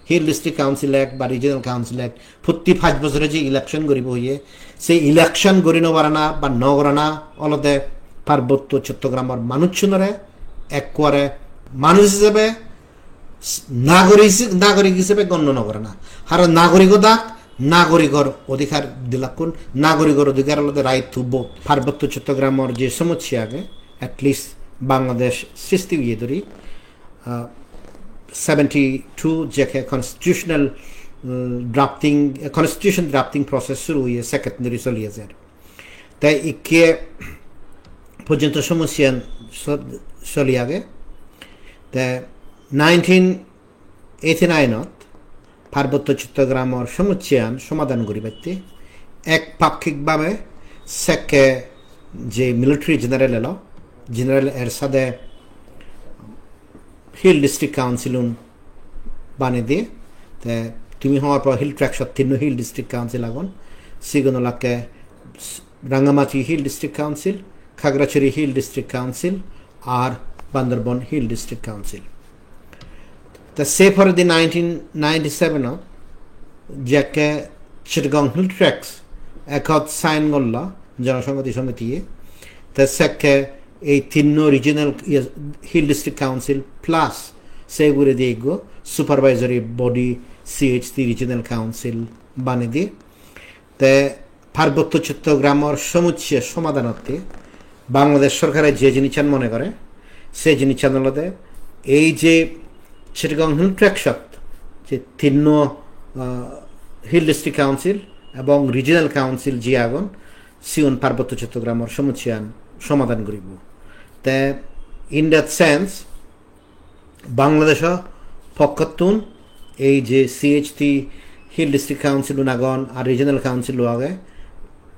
Hill district council act বা regional council act প্রতি 5 বছরে যে ইলেকশন করিব হইয়ে সেই ইলেকশন করি নবারানা বা নগরানা অলদে পার্বত্য চট্টগ্রামের মানুষজনরে একবারে মানুষ হিসেবে নাগরিক হিসেবে গণ্য নকরে না আর নাগরিকতা নাগরিকর অধিকার দিলাকুন নাগরিকর অধিকার হলে রাইট টু ভোট পার্বত্য চট্টগ্রামের যে সমস্যা আগে অ্যাটলিস্ট বাংলাদেশ সৃষ্টি হয়ে ধরি 72 যেখানে কনস্টিটিউশন ড্রাফটিং প্রসেস শুরু হয়ে সেকেন্ডারি চলিয়ে যায় তাই ইকে পর্যন্ত সমস্যা চলি আগে তাই 1989 পার্বত্য চট্টগ্রামের সমস্যা সমাধান করি পাইতে একপাক্ষিকভাবে সেকে যে মিলিটারি জেনারেল এর সাথে হিল ডিস্ট্রিক্ট কাউন্সিল বানিয়ে দিয়ে তে তুমি হওয়ার পর hill tract 3 hill district council আগুন সিগুনলাকে Rangamati hill district council Khagrachari hill district council আর বান্দরবন হিল ডিস্ট্রিক্ট কাউন্সিল তা সে ফর দি 1997 যাকে চিটগং হিল ট্র্যাক্স একত সাইন করল জনসংহতি সমিতি তা সেকে এই 3 regional hill district council plus সেগুলো দিয়ে গো supervisory body CHC regional council বানিয়ে দিয়ে তে পার্বত্য চট্টগ্রামের সমস্যা সমাধানতে বাংলাদেশ সরকারের যে জিনিস মনে করে সেই জিনিস হলে এই যে চিটগং হিল ট্র্যাকশত যে 3 হিল ডিস্ট্রিক্ট কাউন্সিল এবং রিজিনাল কাউন্সিল যে আগুন সিউন পার্বত্য চট্টগ্রামের সমস্যা সমাধান করিব তে ইন দ্যাট সেন্স বাংলাদেশ পক্ষতুন এই যে সিএইচটি হিল ডিস্ট্রিক্ট কাউন্সিল আগন আর রিজিনাল কাউন্সিল আগে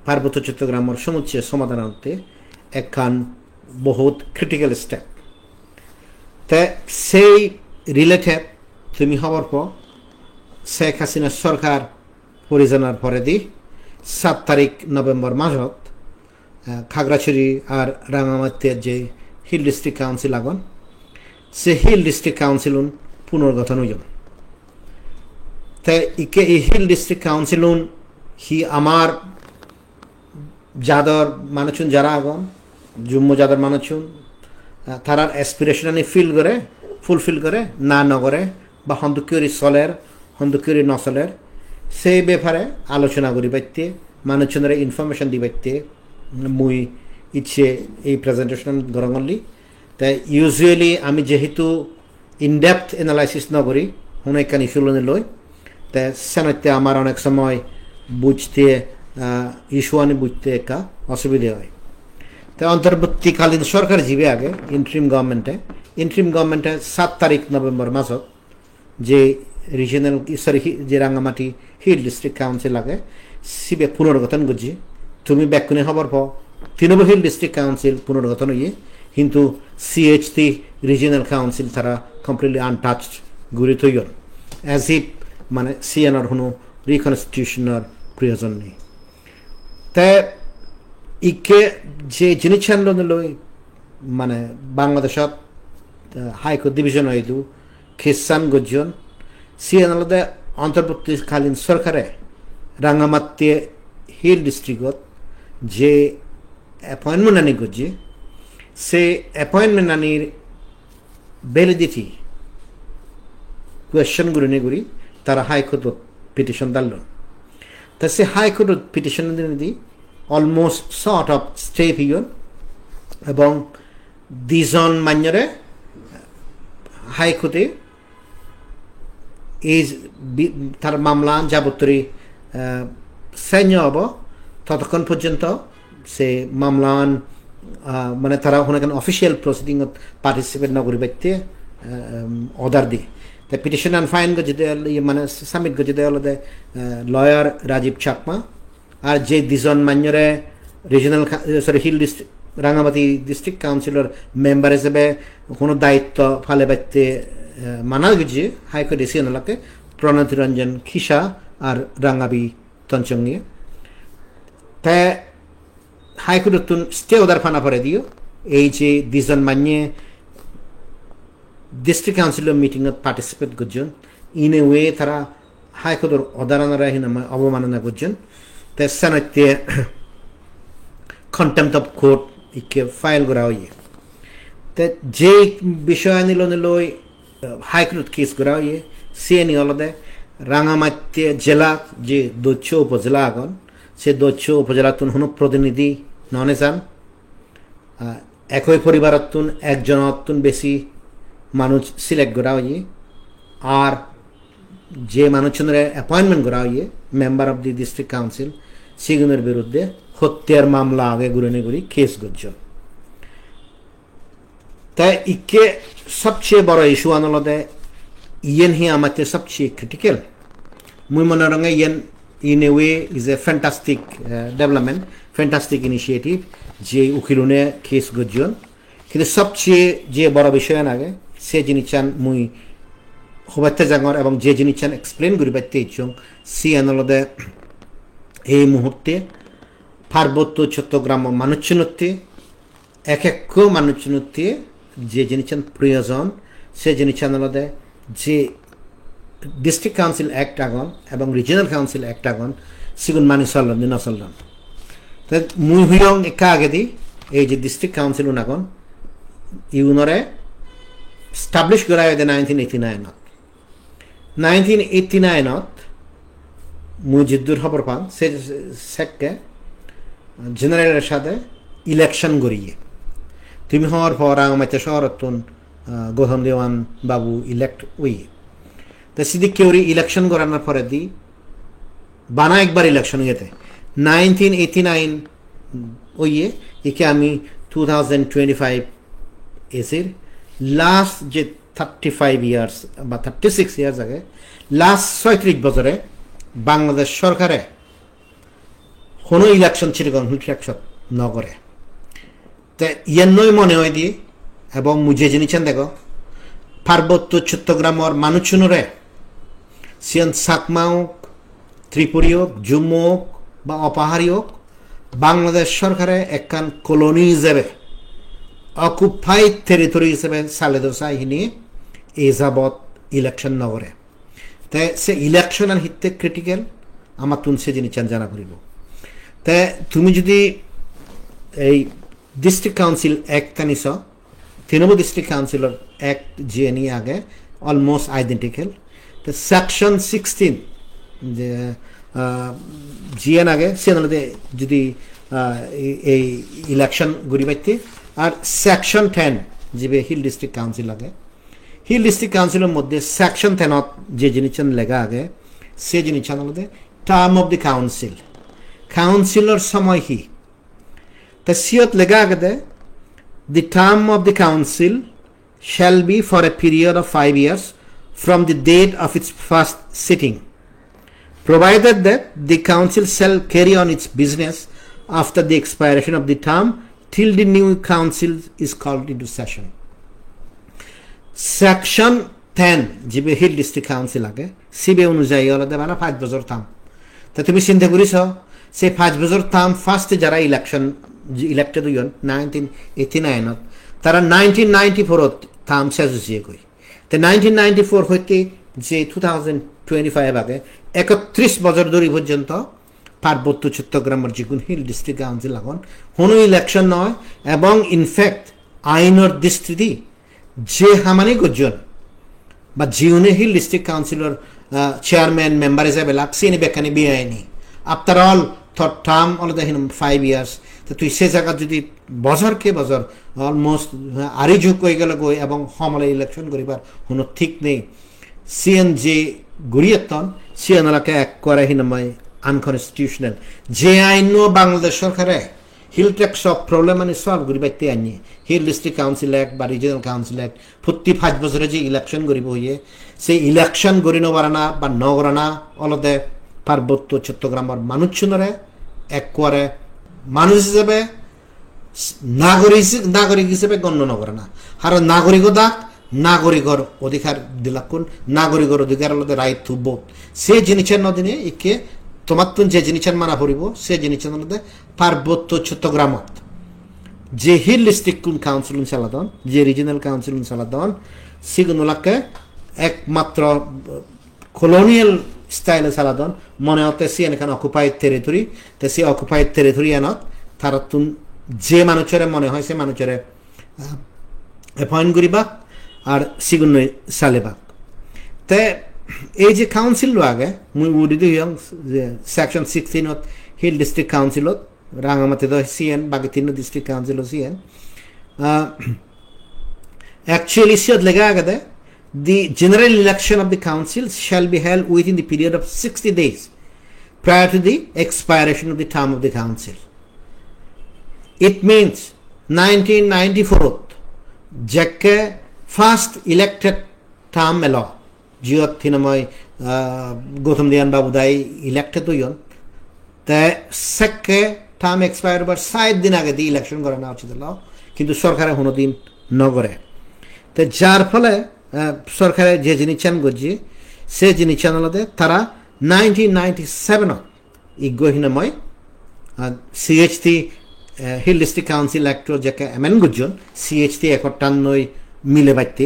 পার্বত্য চট্টগ্রামের সমস্যা সমাধান আনতে একখান বহুত ক্রিটিক্যাল স্টেপ তে সেই রিলেটেড তুমি হবার পর শেখ হাসিনা সরকার পরিচালনার পরে দি 7 তারিখ নভেম্বর মাসত খাগড়াছড়ি আর রাঙ্গামাটির যে হিল ডিস্ট্রিক্ট কাউন্সিল আগন সে হিল ডিস্ট্রিক্ট কাউন্সিল পুনর্গঠন হইল তাই ইকে এই হিল ডিস্ট্রিক্ট কাউন্সিল হি আমার যাদর মানুষজন যারা আগন জুম্মু যাদর মানুষজন তারার অ্যাসপিরেশন ফুলফিল করে না নগরে বা হন্দুকিয়রি চলের হন্দুকিয়রি নচলের সেই ব্যাপারে আলোচনা করি পাইতে মানুষজনের ইনফরমেশন দি পাইতে মুই ইচ্ছে এই প্রেজেন্টেশন গরঙলি তাই ইউজুয়ালি আমি যেহেতু ইনডেপথ এনালাইসিস নকরি অনেকখানি ইস্যু লই তাই সেনাতে আমার অনেক সময় বুঝতে ইস্যু আনি বুঝতে একটা অসুবিধা হয় তাই অন্তর্বর্তীকালীন সরকার যাবে আগে ইন্টারিম গভর্নমেন্টে 7 তারিখ নভেম্বর মাসত যে রিজিনাল যে রাঙ্গামাটি হিল ডিস্ট্রিক্ট কাউন্সিল আগে সিবে পুনর্গঠন করছি তুমি ব্যাকুনে হবার পর 3 হিল ডিস্ট্রিক্ট কাউন্সিল পুনর্গঠন হইয়ে কিন্তু সিএইচসি রিজিনাল কাউন্সিল তারা কমপ্লিটলি আনটাচড ঘুরে থইল অ্যাজ ইফ মানে সিএনআর কোনো রিকনস্টিটিউশনের প্রয়োজন নেই তাই ইকে যে জিনিস লই মানে বাংলাদেশত হাইকোর্ট ডিভিশন হয়তো খ্রিস্টান গজন সিএনআলতে অন্তর্বর্তীকালীন সরকারে রাঙ্গামাটি হিল ডিস্ট্রিক্টত যে অ্যাপয়েন্টমেন্ট আনি গজি সে অ্যাপয়েন্টমেন্ট আনির ভ্যালিডিটি কোয়েশ্চন করি তারা হাইকোর্টত পিটিশন দাঁড়ল তা সে হাইকোর্টত পিটিশন দি অলমোস্ট সর্ট অফ স্টেপ হিয়ন এবং 2 জন মান্যরে হাইকোর্টে এই তার মামলা যাবত্তরি সৈন্য হব ততক্ষণ পর্যন্ত সে মামলান মানে তারা ওখানে অফিসিয়াল প্রসিডিংত পার্টিসিপেট নকরি পাইতে অর্ডার দিয়ে তাই পিটিশন অ্যান্ড ফাইন গজি মানে সাবমিট গজি দেওয়া হলে লয়ার রাজীব চাকমা আর যে 2 জন মান্যরে regional hill district Rangamati district councillor member হিসেবে কোনো দায়িত্ব ফালে পাইতে মানা গেছে হাইকোর্ট এসিয়ানলাকে প্রণতি রঞ্জন খিসা আর রাঙ্গাবি তঞ্চঙ্গিয়ে তাই হাইকোর্ট স্টে অর্ডার ফানা পরে দিও এই যে 2 জন মান্যে ডিস্ট্রিক্ট কাউন্সিলর মিটিংত পার্টিসিপেট করছেন ইন এ ওয়ে তারা হাইকোর্টের অদারানারা হিনাময় অবমাননা করছেন তে সানতে contempt of court E K file করা হইয়ে তে যে বিষয় নিলই হাইকোর্ট কেস করা হইয়ে সিএনি হলদে রাঙামাটি জেলা যে দৈচ্য উপজেলা আগন সে দৈচ্য উপজেলাতুন হন প্রতিনিধি ননে যান একই পরিবারতুন একজনতুন বেশি মানুষ সিলেক্ট করা হইয়ে আর যে মানুষজনের অ্যাপয়েন্টমেন্ট করা হইয়ে member of the district council সেগুলোর বিরুদ্ধে হত্যার মামলা আগে গুড়ি কেস করছেন তাই ইকে সবচেয়ে বড় ইস্যু আনলদে ইয়েন হি আমাদের সবচেয়ে ক্রিটিক্যাল মুই মনে রঙে yen in a way is a fantastic development fantastic initiative যে উকিলুনে কেস করছেন কিন্তু সবচেয়ে যে বড় বিষয় আগে সে জিনিস মুই হবাইতে জাঙর এবং যে জিনিস এক্সপ্লেন করি পাইতে ইচ্ছুক সি আনলদে এই মুহূর্তে পার্বত্য চট্টগ্রাম মানুষজনতে এক মানুষজনতে যে জিনিস প্রয়োজন সে জিনিস আনলদে যে ডিস্ট্রিক্ট কাউন্সিল অ্যাক্ট আগন এবং রিজিয়নাল কাউন্সিল অ্যাক্ট আগন সেগুন মানি চললাম দিন চললাম তাই মুই হুইয়ং একা আগে দি এই যে ডিস্ট্রিক্ট কাউন্সিল আগন ইউনরে স্টাবলিশ করা হয় 1989 1989 মুজিদ্দুর খবর পান সে সেটকে জেনারেলের সাথে ইলেকশন করিয়ে তুমি হওয়ার পর আমাতে শহরতুন গৌতম দেওয়ান বাবু ইলেক্ট ওই তা সিদিক কেউরি ইলেকশন করানোর পরে দি বানা একবার ইলেকশন গেতে 1989 ওইয়ে একে আমি 2025 এসির লাস্ট যে 35 ইয়ার্স বা 36 ইয়ার্স আগে লাস্ট 36 বছরে বাংলাদেশ সরকারে কোনো ইলেকশন চিরকম ইলেকশন নগরে তো ইয়ান্নই মনে হয় দিয়ে এবং মুঝে জিনিসেন দেখো পার্বত্য চট্টগ্রামের মানুষজনরে সিয়ান সাকমা হোক ত্রিপুরী হোক জম্মু হোক বা অপাহারি হোক বাংলাদেশ সরকারে একখান কলোনি হিসেবে অকুপাইড টেরিটরি হিসেবে সালেদোসাই নিয়ে এই যাবৎ ইলেকশন নগরে তাই সে ইলেকশন আর হিতে ক্রিটিক্যাল আমার তুন সে জিনিস জানা করিব তাই তুমি যদি এই ডিস্ট্রিক্ট কাউন্সিল অ্যাক্ট নিছ তৃণমূল ডিস্ট্রিক্ট কাউন্সিলর অ্যাক্ট যে নিয়ে আগে অলমোস্ট আইডেন্টিক্যাল তো সেকশন 16 যে জিএন আগে সে যদি এই ইলেকশন গড়ি পাইতে আর সেকশন 10 যে হিল ডিস্ট্রিক্ট কাউন্সিল আগে হিল ডিস্ট্রিক্ট কাউন্সিলের মধ্যে সেকশন 10 যে জিনিস লেখা আগে সে জিনিস term of the council councillor সময় কি তা সিয়ত লেখা আগে the term of the council shall be for a period of 5 years from the date of its first sitting, provided that the council shall carry on its business after the expiration of the term till the new council is called into session. Section 10 जिबे hill district council आगे सिबे अनुযায়ী হলো দেবানা 5 বছর term তা তুমি চিন্তা করিস সে 5 বছর টার্ম ফার্স্ট যারা ইলেকশন ইলেক্টেড হইন 1989 তারা 1994 টার্ম শেষ হয়েছে কই তো 1994 হইতে যে 2025 আগে 31 বছর ধরে পর্যন্ত পার্বত্য চট্টগ্রামের যে হিল ডিস্ট্রিক্ট কাউন্সিল এখন কোনো ইলেকশন নয় এবং ইনফ্যাক্ট আইনের দৃষ্টিতে যে হামানি গজন বা জিউনে hill district councillor chairman member হিসেবে লাগছে বেকানি বিআইনি after all their term already 5 years তো তুই সে জায়গা যদি বছরকে বছর অলমোস্ট আরি যুগ হয়ে গেল গই এবং সমলে ইলেকশন করিবার কোনো ঠিক নেই সিএন যে গড়িয়েতন সিএন এলাকা এক করে হিনময় আনকনস্টিটিউশনাল যে আইন বাংলাদেশ সরকারে হিল ট্যাক্স অফ প্রবলেম মানে সলভ করি পাইতে আনিয়ে হিল ডিস্ট্রিক্ট কাউন্সিল অ্যাক্ট বা রিজিয়নাল কাউন্সিল অ্যাক্ট প্রতি 5 বছরে যে ইলেকশন করিব হইয়ে সেই ইলেকশন করি নবারানা বা নগরানা অলদে পার্বত্য চট্টগ্রামের মানুষজনরে এক করে মানুষ হিসেবে নাগরিক হিসেবে গণ্য নকরে না আর নাগরিকতা নাগরিকর অধিকার দিলাকুন নাগরিকর অধিকার হলো রাইট টু ভোট সে জিনিসের নদিনে একে তোমার যে জিনিসের মানা পড়িব সে জিনিসের মধ্যে পার্বত্য চট্টগ্রামত যে হিল ডিস্ট্রিক্ট কাউন্সিল চালাদন যে রিজিয়নাল কাউন্সিল চালাদন সেগুলোকে একমাত্র colonial style saladon mone hote sien kan occupied territory te si occupied territory anot taratun je manuchere mone hoy se manuchere appoint guriba আর সিগুন সালেবা তে এই যে কাউন্সিল লাগে মুই উডিদি ইয়ং সেকশন 16 ত hill district কাউন্সিলত রাঙ্গামাতে দ CN বাকি তিন district council CN actually siod lega agade the general election of the council shall be held within the period of 60 days prior to the expiration of the term of the council. It means 1994 jekke first elected term elo jiot thinamoy Gautam Diyan Babu dai elected hoyon te sekke term expire bar 7 din age di election korana uchit lo kintu sorkare hono din nogore te jar phole সরকারে যে জিনিস চান গজি সে জিনিস চানালতে তারা 1997 ইগোহিনাময় CHT hill district council অ্যাক্টর যাকে এমএন গুজন সিএইচটি 91 মিলে বাইতে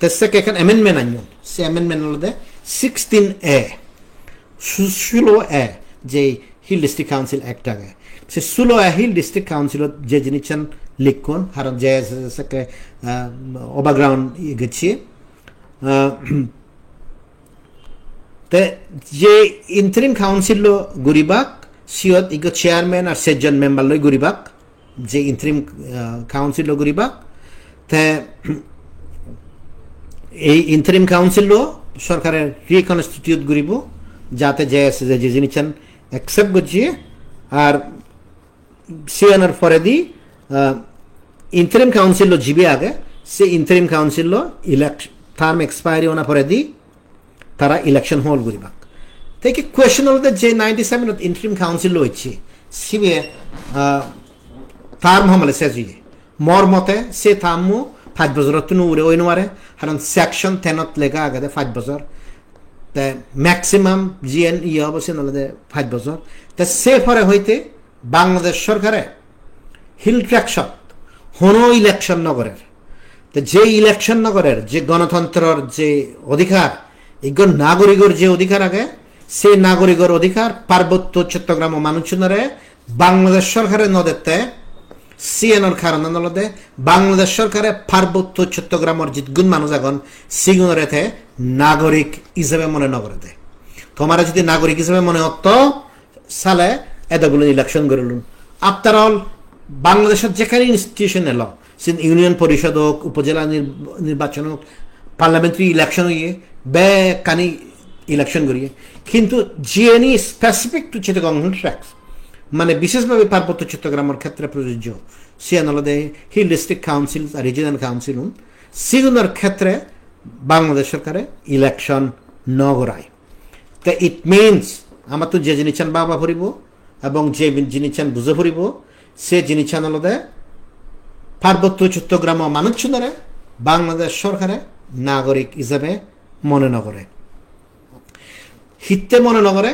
তেসকে এখন অ্যামেন্ডমেন্ট আনজন সে অ্যামেন্ডমেন্ট হলতে 16A সুলো এ যে হিল ডিস্ট্রিক্ট কাউন্সিল অ্যাক্ট আগে সে সুলো এ হিল ডিস্ট্রিক্ট কাউন্সিলত যে জিনিস চান লিখুন কারণ যে সকে ওভারগ্রাউন্ড গেছি তে যে ইন্টারিম কাউন্সিল লো গুরিবাক সিয়ত ইগো চেয়ারম্যান আর 7 জন মেম্বার লই গুরিবাক যে ইন্টারিম কাউন্সিল লো গুরিবাক তে এই ইন্টারিম কাউন্সিল লো সরকারের রিকনস্টিটিউট গুরিব যাতে যে যে জিনিসন অ্যাকসেপ্ট গজি আর সিএনআর ফরেদি ইন্টারিম কাউন্সিল লো জিবি আগে সে ইন্টারিম কাউন্সিল লো ইলেকশন টার্ম এক্সপায়ারি হোনা পরে দি তারা ইলেকশন হল করিবা তাই কি কোয়েশ্চন হল যে 97 ইন্টারিম কাউন্সিল হইছে সিবে টার্ম হমলে সেজি মোর মতে সে টার্মু 5 বছর তুনু উরে ওই নমারে কারণ সেকশন 10 ত লেখা আগে 5 বছর তে ম্যাক্সিমাম জিএন ই অবশ্যই নলে 5 বছর তে সে পরে হইতে বাংলাদেশ সরকারে হিল ট্র্যাকশন হনো ইলেকশন নগরের যে ইলেকশন নগরের যে গণতন্ত্রের যে অধিকার এগুলো নাগরিকর যে অধিকার আগে সেই নাগরিকর অধিকার পার্বত্য চট্টগ্রাম ও মানুষজনরে বাংলাদেশ সরকারের নদেতে সিএনর কারণ নলদে বাংলাদেশ সরকারে পার্বত্য চট্টগ্রামের জিতগুণ মানুষ এখন সিগুনরেতে নাগরিক হিসেবে মনে নগরেতে তোমার যদি নাগরিক হিসেবে মনে হতো সালে এতগুলো ইলেকশন করলুন আফটার অল বাংলাদেশের যেখানে ইনস্টিটিউশন এলো ইউনিয়ন পরিষদ হোক উপজেলা নির্বাচন হোক পার্লামেন্টারি ইলেকশন হইয়ে বে কানি ইলেকশন করিয়ে কিন্তু GNE specific to Chittagong tracts মানে বিশেষভাবে পার্বত্য চট্টগ্রামের ক্ষেত্রে প্রযোজ্য সিয়ানলদে হিল ডিস্ট্রিক্ট কাউন্সিল আর রিজিয়নাল কাউন্সিল সিগুনের ক্ষেত্রে বাংলাদেশ সরকারে ইলেকশন নগরায় তা ইট মিনস আমার তো যে জিনিস চান বাবা ফুরিব এবং যে জিনিস চান বুঝে ফুরিব সে জিনিস চান হলদে পার্বত্য চট্টগ্রাম মানুষজনরে বাংলাদেশ সরকারে নাগরিক হিসেবে মনে নগরে হিতে মনে নগরে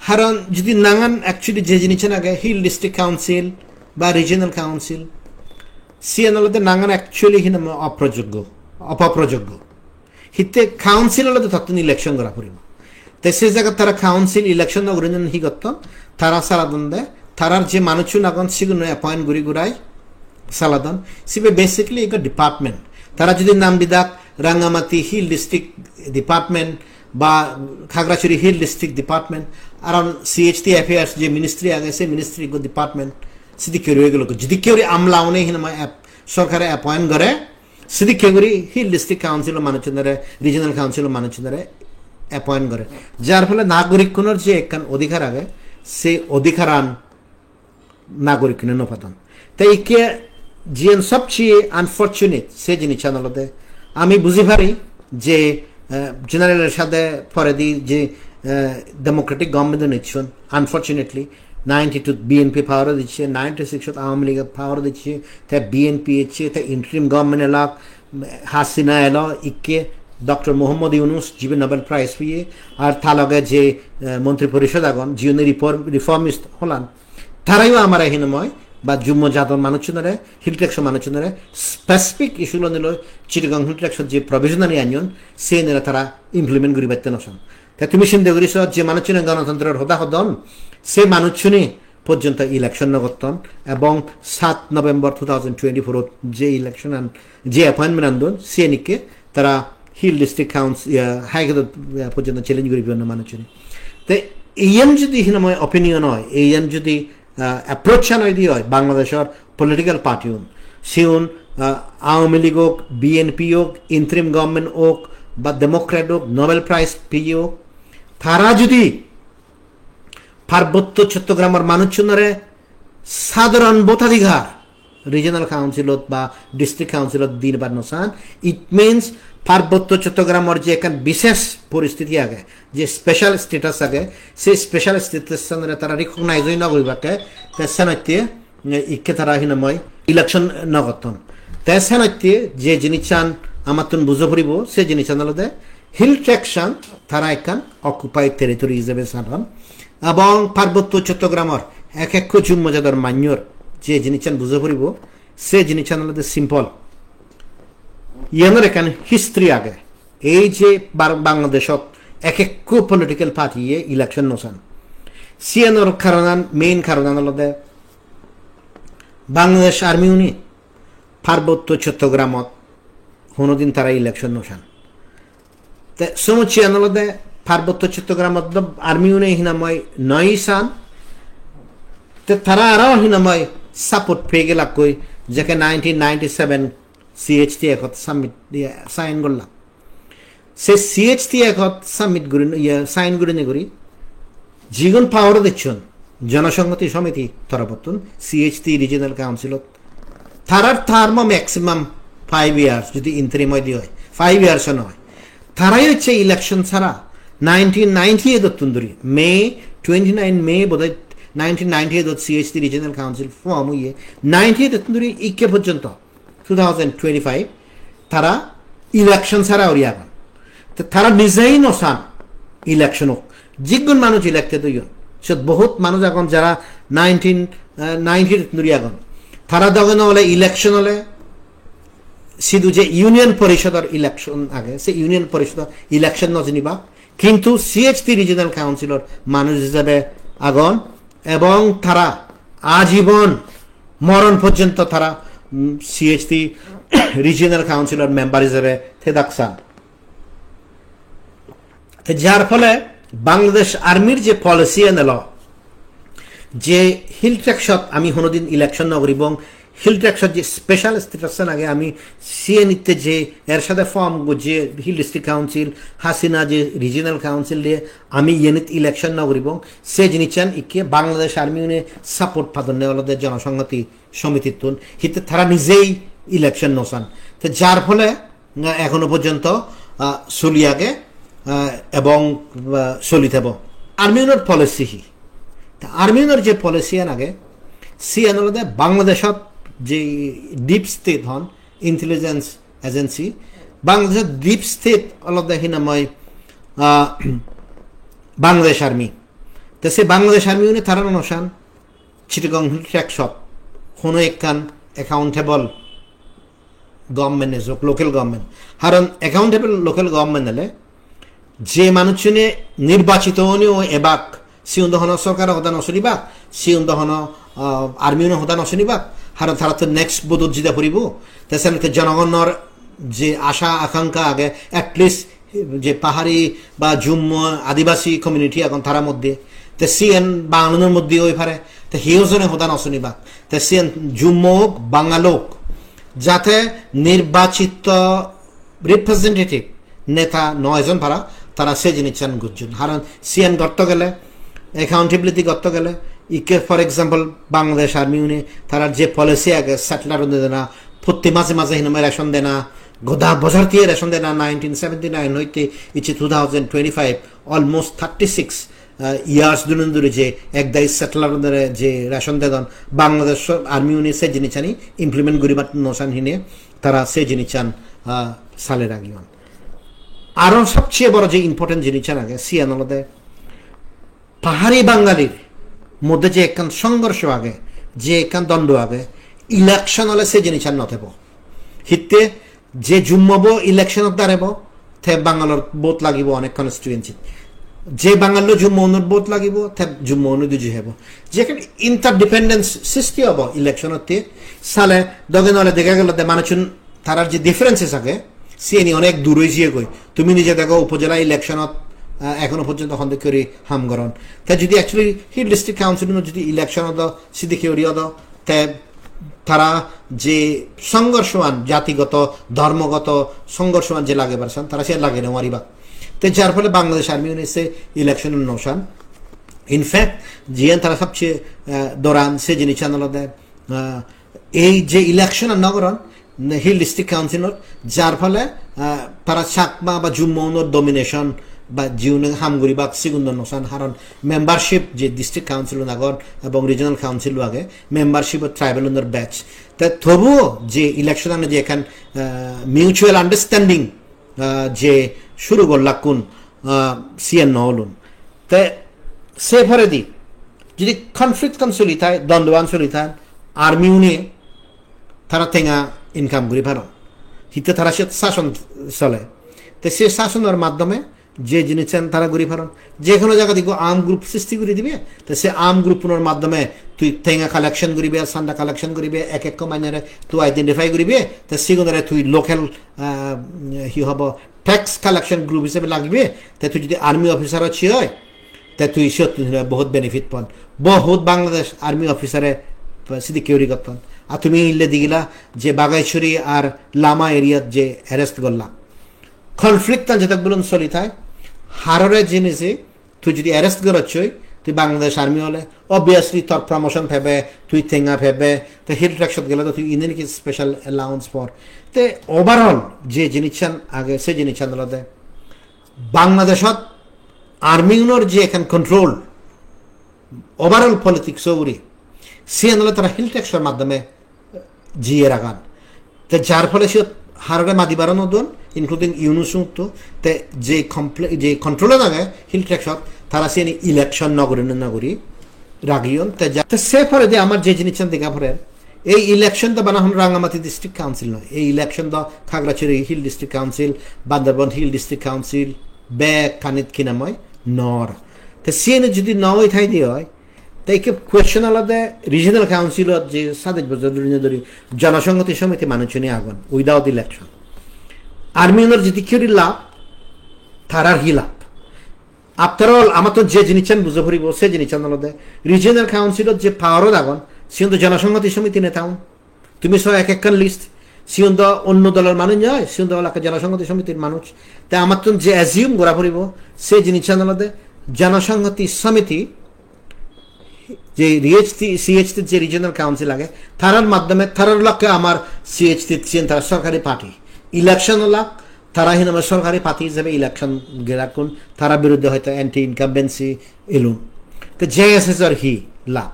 কারণ যদি নাঙান অ্যাকচুয়ালি যে জিনিস আগে হিল ডিস্ট্রিক্ট কাউন্সিল বা রিজিয়নাল কাউন্সিল সিএনএলতে নাঙান অ্যাকচুয়ালি অপপ্রযোগ্য হিতে কাউন্সিল হলে তখন ইলেকশন করা পড়িব তাই সে জায়গায় তারা কাউন্সিল ইলেকশন নগরেন হি করত তারা সারাদন দেয় তারার যে মানুষজন এখন সেগুলো অ্যাপয়েন্ট ঘুরি ঘুরাই সালাদন সিবে বেসিক্যালি এক ডিপার্টমেন্ট তারা যদি নাম দিদাক রাঙ্গামাটি হিল ডিস্ট্রিক্ট ডিপার্টমেন্ট বা খাগড়াছড়ি হিল ডিস্ট্রিক্ট ডিপার্টমেন্ট আর সিএইচটি অ্যাফেয়ার্স যে মিনিস্ট্রি আগে সে মিনিস্ট্রি ডিপার্টমেন্ট সিদিকে রয়ে গেল যদি কেউ আমলা অনেক সরকারে অ্যাপয়েন্ট করে সিদিকে করি হিল ডিস্ট্রিক্ট কাউন্সিল মানুষজনরে রিজিয়নাল কাউন্সিল মানুষজনরে অ্যাপয়েন্ট করে যার ফলে নাগরিক কোনের যে একখান অধিকার আগে সে অধিকারান নাগরিক নপাতন তাই কে জিএন সবচেয়ে আনফর্চুনেট সে জিনিস আনলতে আমি বুঝি পারি যে জেনারেলের সাথে পরে দি যে ডেমোক্রেটিক গভর্নমেন্ট নিচ্ছেন আনফর্চুনেটলি 92 বিএনপি পাওয়ার দিচ্ছে 96 আওয়ামী লীগ পাওয়ার দিচ্ছে তাই বিএনপি হচ্ছে তাই ইন্টারিম গভর্নমেন্ট এলা হাসিনা এলো ইকে ডক্টর মোহাম্মদ ইউনুস জীবন নোবেল প্রাইজ পেয়ে আর তার লগে যে মন্ত্রী পরিষদ আগন জীবনের রিফর্মিস্ট হলান তারাইও আমার হিনময় বা যুগ্ম জাতন মানুষজনরে হিল ট্যাক্সর মানুষজনরে স্পেসিফিক ইস্যুগুলো নিল চিটাগং হিল ট্যাক্সর যে প্রভিশনারি আনিয়ন সে নিলে তারা ইমপ্লিমেন্ট করি পারতে নসন তা তুমি চিন্তা করিস যে মানুষজনে গণতন্ত্রের হতা হদন সে মানুষজনে পর্যন্ত ইলেকশন নগতন এবং 7 নভেম্বর 2024 যে ইলেকশন যে অ্যাপয়েন্টমেন্ট আন্দোলন সে নিকে তারা হিল ডিস্ট্রিক্ট কাউন্সিল হাইকোর্ট পর্যন্ত চ্যালেঞ্জ করি বিভিন্ন মানুষজনে তো এইম যদি হিনময় অপিনিয়ন হয় এইম যদি অ্যাপ্রোচ নয় দিয়ে হয় বাংলাদেশের পলিটিক্যাল পার্টি হন সিউন আওয়ামী লীগ হোক বিএনপি হোক ইন্টারিম গভর্নমেন্ট হোক বা ডেমোক্রেট হোক নোবেল প্রাইজ পেয়ে হোক তারা যদি পার্বত্য চট্টগ্রামের মানুষজনরে সাধারণ ভোটাধিকার রিজনাল কাউন্সিলত বা ডিস্ট্রিক্ট কাউন্সিলত দিন বা নসান ইট মিনস পার্বত্য চট্টগ্রামের যে একটা বিশেষ পরিস্থিতি আগে যে স্পেশাল স্টেটাস আগে সেই স্পেশাল স্টেটাসরে তারা রিকগনাইজ হয়ে নগরিবাকে তেসানত্যে ইকে তারা হিনময় ইলেকশন নগতন তেসানত্যে যে জিনিস চান আমার তুন বুঝে পড়িব সেই জিনিস আনলদে হিল ট্রেকশন তারা একখান অকুপাইড টেরিটরি হিসেবে সাধারণ এবং পার্বত্য চট্টগ্রামের এক এক জুম্মজাদার মান্যর যে জিনিস বুঝে পড়িব সে জিনিস আনলদে সিম্পল ইয়ানোর এখান হিস্ট্রি আগে এই যে বাংলাদেশত এক এক পলিটিক্যাল পার্টি ইলেকশন নসান সিয়ানোর কারণ মেইন কারণ আনলদে বাংলাদেশ আর্মি উনি পার্বত্য চট্টগ্রামত কোনোদিন তারা ইলেকশন নসান সমুচি আনলদে পার্বত্য চট্টগ্রামত আর্মি উনি হিনাময় নয় সান তারা আরও হিনাময় সাপোর্ট পেয়ে গেল কই যাকে 1997 CHT একত সামিট সাইন করলাম সে CHT একত সামিট করি সাইন করে নি করি জীবন পাওয়ার দিচ্ছেন জনসংহতি সমিতি তরফতুন CHT রিজিনাল কাউন্সিলত তারার টার্ম ম্যাক্সিমাম 5 ইয়ার্স যদি ইন্টারিময় দিয়ে হয় 5 ইয়ার্স নয় তারাই হচ্ছে ইলেকশন ছাড়া 1998 দত্তুন্দরি মে 29 মে বোধহয় 1998 CHT রিজিনাল কাউন্সিল ফর্ম হইয়ে 98 দত্তুন্দরি ইকে পর্যন্ত 2025 তারা ইলেকশন ছাড়া ওরিয়াগন তো তারা নিজেই নসান ইলেকশন হোক যিগুন মানুষ ইলেক্টেড হইন সে বহুত মানুষ এখন যারা 1990 নুরিয়াগন তারা তখন হলে ইলেকশন হলে শুধু যে ইউনিয়ন পরিষদের ইলেকশন আগে সে ইউনিয়ন পরিষদ ইলেকশন নজনিবা কিন্তু CHT রিজিনাল কাউন্সিলর মানুষ হিসাবে আগন এবং তারা আজীবন মরণ পর্যন্ত তারা CHT রিজিনাল কাউন্সিলর মেম্বার হিসেবে থাকছেন যার ফলে বাংলাদেশ আর্মির যে পলিসি এনল যে হিল ট্র্যাকশত আমি কোনোদিন ইলেকশন নগরী এবং হিল ট্র্যাকশত যে স্পেশাল স্টেটাসন আগে আমি CNIতে যে এর সাথে ফর্ম যে হিল ডিস্ট্রিক্ট কাউন্সিল হাসিনা যে রিজিনাল কাউন্সিল দিয়ে আমি ইয়েনিত ইলেকশন নগরী এবং সে জিনিস ইকে বাংলাদেশ আর্মি উনি সাপোর্ট পাদন ওদের জনসংহতি সমিতির তুন হিতে তারা নিজেই ইলেকশন নসান তো যার ফলে এখনো পর্যন্ত চলিয়াগে এবং চলিতেব আর্মিউনের পলিসি আর্মিউনের যে পলিসি আগে সি আনলদে বাংলাদেশত যে ডিপ স্টেট হন ইন্টেলিজেন্স এজেন্সি বাংলাদেশের ডিপ স্টেট অলদে হিনাময় বাংলাদেশ আর্মি তো সে বাংলাদেশ আর্মি উনি তারা নসান চিটাগং ট্র্যাকশপ কোনো একখান অ্যাকাউন্টেবল গভর্নমেন্ট হোক লোকাল গভর্নমেন্ট কারণ অ্যাকাউন্টেবল লোকাল গভর্নমেন্ট হলে যে মানুষজনে নির্বাচিত হনেও এবাক সিউন দহন সরকার হতা নশনিবা সিউন দহন আর্মিও হতা নশনিবা কারণ তারা তো নেক্সট বোধ জিদা পড়িব তাছাড়া জনগণের যে আশা আকাঙ্ক্ষা আগে অ্যাটলিস্ট যে পাহাড়ি বা জুম্ম আদিবাসী কমিউনিটি এখন তার মধ্যে তো সিএন বাংলার মধ্যে ওই পারে তো হিওজনে হতা নশনিবা তো সিএন জুম্ম হোক বাঙালোক যাতে নির্বাচিত রিপ্রেজেন্টেটিভ নেতা 9 জন পারা তারা সে জিনিস চান গুজন কারণ সিএন করতে গেলে অ্যাকাউন্টেবিলিটি করতে গেলে ইকে ফর এক্সাম্পল বাংলাদেশ আর্মি উনি তারা যে পলিসি আগে সেটেলার দেনা প্রতি মাঝে মাঝে হিনমে রেশন দেনা গোদা বজার দিয়ে রেশন দেনা 1979 হইতে ইচ্ছে 2025 অলমোস্ট 36 ইয়ার্স ধরে যে একদাই সেটেলার যে রেশন দেন বাংলাদেশ আর্মি উনি সে জিনিস আনি ইমপ্লিমেন্ট করিবার নসান হিনে তারা সে জিনিস চান সালের আগিমান আরও সবচেয়ে বড় যে ইম্পর্টেন্ট জিনিস আগে সিয়ান আলাদা পাহাড়ি বাঙালির মধ্যে যে একখান সংঘর্ষ আগে যে একখান দ্বন্দ্ব আগে ইলেকশন হলে সে জিনিস আর নথেব হিতে যে জুম্মব ইলেকশনত দাঁড়াব থে বাঙালোর বোধ লাগিব অনেক কনস্টিটুয়েন্সি যে বাঙালি জুম্মনৰ ভোট লাগিব তে জুম্মনৰ দুজি হ'ব যেখানে ইন্টারডিপেন্ডেন্স সৃষ্টি হ'ব ইলেকশনতে সালে দগে নলে দেখা গেল যে মানুষজন তারার যে ডিফারেন্সেস আছে সিএনি অনেক দূর হয়ে গই তুমি নিজে দেখো উপজেলা ইলেকশনত এখনো পর্যন্ত হন্দ করে হামগরণ তা যদি অ্যাকচুয়ালি হিল ডিস্ট্রিক্ট কাউন্সিল যদি ইলেকশনত সিদ্দিকি ওরিয়দ তে তারা যে সংঘর্ষমান জাতিগত ধর্মগত সংঘর্ষমান যে লাগে পারছেন তারা সে লাগে না মারিবা তো যার ফলে বাংলাদেশ আর্মি উনিশে ইলেকশনের নৌসান ইনফ্যাক্ট জিয়ান তারা সবচেয়ে দৌরান সে জিনিস আন্দোলনে এই যে ইলেকশন নগরণ হিল ডিস্ট্রিক্ট কাউন্সিলর যার ফলে তারা চাকমা বা জুম্মনের ডমিনেশন বা জিউনে হামগুড়ি বা সিগুন্দর নৌসান হারণ মেম্বারশিপ যে ডিস্ট্রিক্ট কাউন্সিল নাগর এবং রিজনাল কাউন্সিল আগে মেম্বারশিপ ট্রাইবেল ব্যাচ তা তবুও যে ইলেকশন যে এখান মিউচুয়াল আন্ডারস্ট্যান্ডিং যে শুরু করলা কোন সিএন নহলুন তে সে ফরে দি যদি কনফ্লিক্ট চলি থাকে দ্বন্দ্বান চলি থাকে আর্মি উনি তারা টেঙা ইনকাম করি পারো হিতে তারা সে শাসন চলে তো সে শাসনের মাধ্যমে যে জিনিস তারা ঘুরি পারন যে কোনো জায়গা দেখো আর্ম গ্রুপ সৃষ্টি করে দিবে তো সে আর্ম গ্রুপের মাধ্যমে তুই টেঙা কালেকশন করিবে সান্ডা কালেকশন করিবে এক এক মাইনারে তুই আইডেন্টিফাই করিবে তো সেগুলোরে তুই লোকাল হি হব ট্যাক্স কালেকশন গ্রুপ হিসেবে লাগবে তো তুই যদি আর্মি অফিসার অছি হয় তা তুই বহুত বেনিফিট পান বহুত বাংলাদেশ আর্মি অফিসারে সিদ্দিকি ওরি করতেন আর তুমি ইল্লে দিগিলা যে বাগাইছড়ি আর লামা এরিয়াত যে অ্যারেস্ট করলাম কনফ্লিক্ট যেতগুলো চলি থাকে হারের জিনিসে তুই যদি অ্যারেস্ট করছই তুই বাংলাদেশ আর্মি হলে অবভিয়াসলি তোর প্রমোশন ফেবে তুই টেঙা ফেবে তো হিল ট্র্যাকশত গেলে তো তুই ইন্ডিয়ান কি স্পেশাল অ্যালাউন্স ফর তে ওভারঅল যে জিনিস আগে সে জিনিস আন্দোলনে বাংলাদেশত আর্মিউনের যে এখান কন্ট্রোল ওভারঅল পলিটিক্স উড়ি সে আন্দোলন তারা হিল ট্যাক্সের মাধ্যমে জিয়ে রাখান তো যার ফলে সে হারে মাদি বাড়ানো দোন ইনক্লুডিং ইউনুসুত তে যে কন্ট্রোলে থাকে হিল ট্যাক্সত তারা সে ইলেকশন নগরী রাগিয়ন তে সে ফলে যে আমার যে জিনিস দেখা পরে এই ইলেকশন তো বানা রাঙ্গামাটি ডিস্ট্রিক্ট কাউন্সিল নয় এই ইলেকশন তো Khagrachari hill district council Bandarban hill district council ব্যাগ কানিত কিনাময় নর তো সে যদি নয় থাই দিয়ে হয় তাই কোয়েশ্চন আলাদা রিজনাল কাউন্সিলত যে সাদেক বছর ধরি জনসংহতি সমিতি মানুষজনে আগুন উইদাউট ইলেকশন আর্মিউনের যদি কেউ লাভ তারার হি লাভ আফটার অল আমার তো যে জিনিস বুঝে পড়িব সে জিনিস আলাদা রিজনাল কাউন্সিলত যে পাওয়ারও আগুন সিও তো জনসংহতি সমিতি নেতাও তুমি সব এক একখান লিস্ট সিও তো অন্য দলের মানুষ নয় সিও তো এলাকা জনসংহতি সমিতির মানুষ তাই আমার তো যে অ্যাজিউম করা পড়িব সে জিনিস আলাদা জনসংহতি সমিতি যে সিএইচটি যে রিজনাল কাউন্সিল আগে তারার মাধ্যমে তারার লক্ষ্যে আমার সিএইচটি তারা সরকারি পার্টি ইলেকশন লাগ তারা হিনামে সরকারি পার্টি হিসেবে ইলেকশন রাখুন তারা বিরুদ্ধে হয়তো অ্যান্টি ইনকামবেন্সি এলুন তো জেএসএসর হি লাভ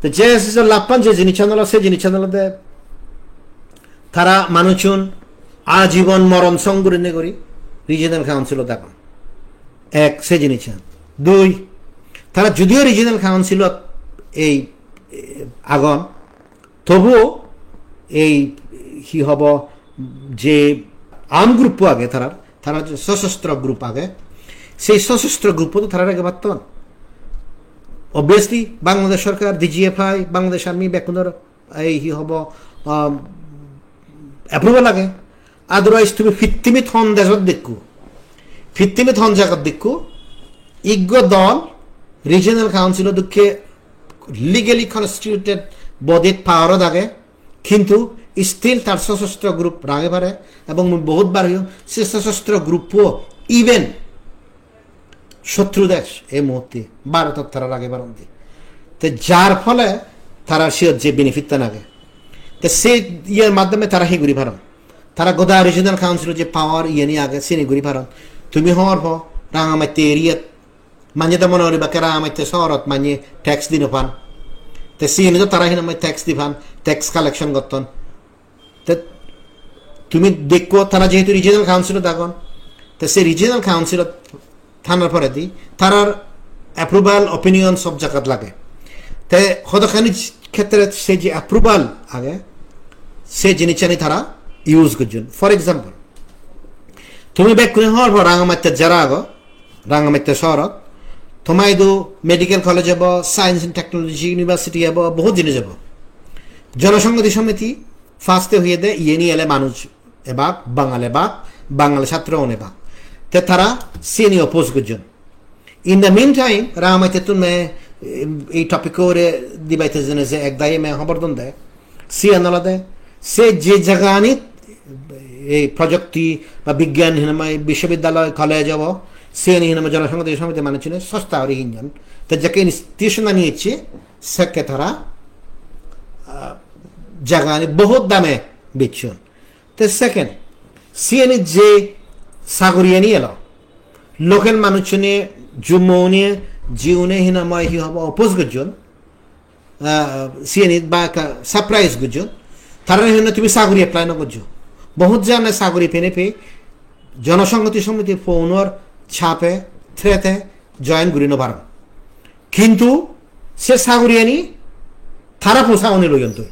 তো জেএসএসর লাভ পান যে জিনিস সে জিনিস তারা মানুষজন আজীবন মরণ সংগঠনে করি রিজনাল কাউন্সিলও দেখুন এক সে জিনিস দুই তারা যদিও রিজনাল কাউন্সিলত এই আগন তবুও এই কি হব যে আর্ম গ্রুপ আগে তারা যে সশস্ত্র গ্রুপ আগে সেই সশস্ত্র গ্রুপও তো তারা আগে পারতেন অবভিয়াসলি বাংলাদেশ সরকার ডিজিএফআই বাংলাদেশ আর্মি বেকুনের এই কি হব অ্যাপ্রুভাল লাগে আদারওয়াইজ তুমি ফিত্তিমিত হন দেশত দেখু ফিত্তিমিত হন জায়গাত দেখু ইজ্ঞ দল রিজনাল কাউন্সিল দুঃখে লিগেলি কনস্টিটিউটেড বডির পাওয়ারও থাকে কিন্তু স্টিল তার সশস্ত্র গ্রুপ রাগে পারে এবং বহুতবার সে সশস্ত্র গ্রুপও ইভেন শত্রু দেশ এই মুহূর্তে ভারতত তারা রাগে পারন্তি তো যার ফলে তারা সে যে বেনিফিটটা লাগে তো সে ইয়ের মাধ্যমে তারা হি ঘুরি পারন তারা গোদা রিজনাল কাউন্সিল যে পাওয়ার ইয়ে নিয়ে আগে সে ঘুরি পারন তুমি হওয়ার পর রাঙামাইতে এরিয়াত মানে তো মনে করিবা কেরা আমাইতে শহরত মানে ট্যাক্স দিন পান তো সিএনএ তো তারা হিনামাই ট্যাক্স দিবান ট্যাক্স কালেকশন করতেন তো তুমি দেখো তারা যেহেতু রিজনাল কাউন্সিলত থাকুন তো সে রিজনাল কাউন্সিলত থানার পরে দি তারার অ্যাপ্রুভাল অপিনিয়ন সব জায়গাত লাগে তো কতখানি ক্ষেত্রে সে যে অ্যাপ্রুভাল আগে সে জিনিসটানি তারা ইউজ করছেন ফর এক্সাম্পল তুমি ব্যাক করে হওয়ার পর রাঙামাটিতে যারা আগো রাঙামাটিতে শহরত তোমাইদো মেডিকেল কলেজ যাব সায়েন্স এন্ড টেকনোলজি ইউনিভার্সিটি যাব বহুত জিনিস যাব জনসংহতি সমিতি ফার্স্টে হয়ে দেয় ইয়েনি এলে মানুষ এবাক বাঙালি বাক বাঙালি ছাত্র অনেবাক তে তারা সিএনই অপোজ করছেন ইন দ্য মিন টাইম রাঙামাটিতে তুমি এই টপিক করে দিবাইতে জেনে যে এক দায়ী মেয়ে খবরদন দেয় সিএন দেয় সে যে জায়গা আনি এই প্রযুক্তি বা বিজ্ঞান হিনামায় বিশ্ববিদ্যালয় কলেজ যাব সিএনই হিনামা জনসংহতি সমিতি মানে ছিল সস্তা আর হিনজন তো যাকে ইনস্টিটিউশন নিয়েছে সেকে তারা জায়গা আনি বহুত দামে বেচছেন তো সেকেন্ড সিএনই যে সাগরিয়া নিয়ে এলো লোকাল মানুষ নিয়ে জুম্মু নিয়ে জিউনে হিনাময় হি হব অপোজ করছেন সিএনই বা সারপ্রাইজ করছেন তারা হিনা তুমি সাগরি এপ্লাই না করছো বহুত জানে সাগরি পেনে পেয়ে জনসংহতি সমিতি ফোনর ছাপে থ্রেতে জয়েন করি নবারণ কিন্তু সে সাগরিয়ানি তারা পোষাওনি লইন তো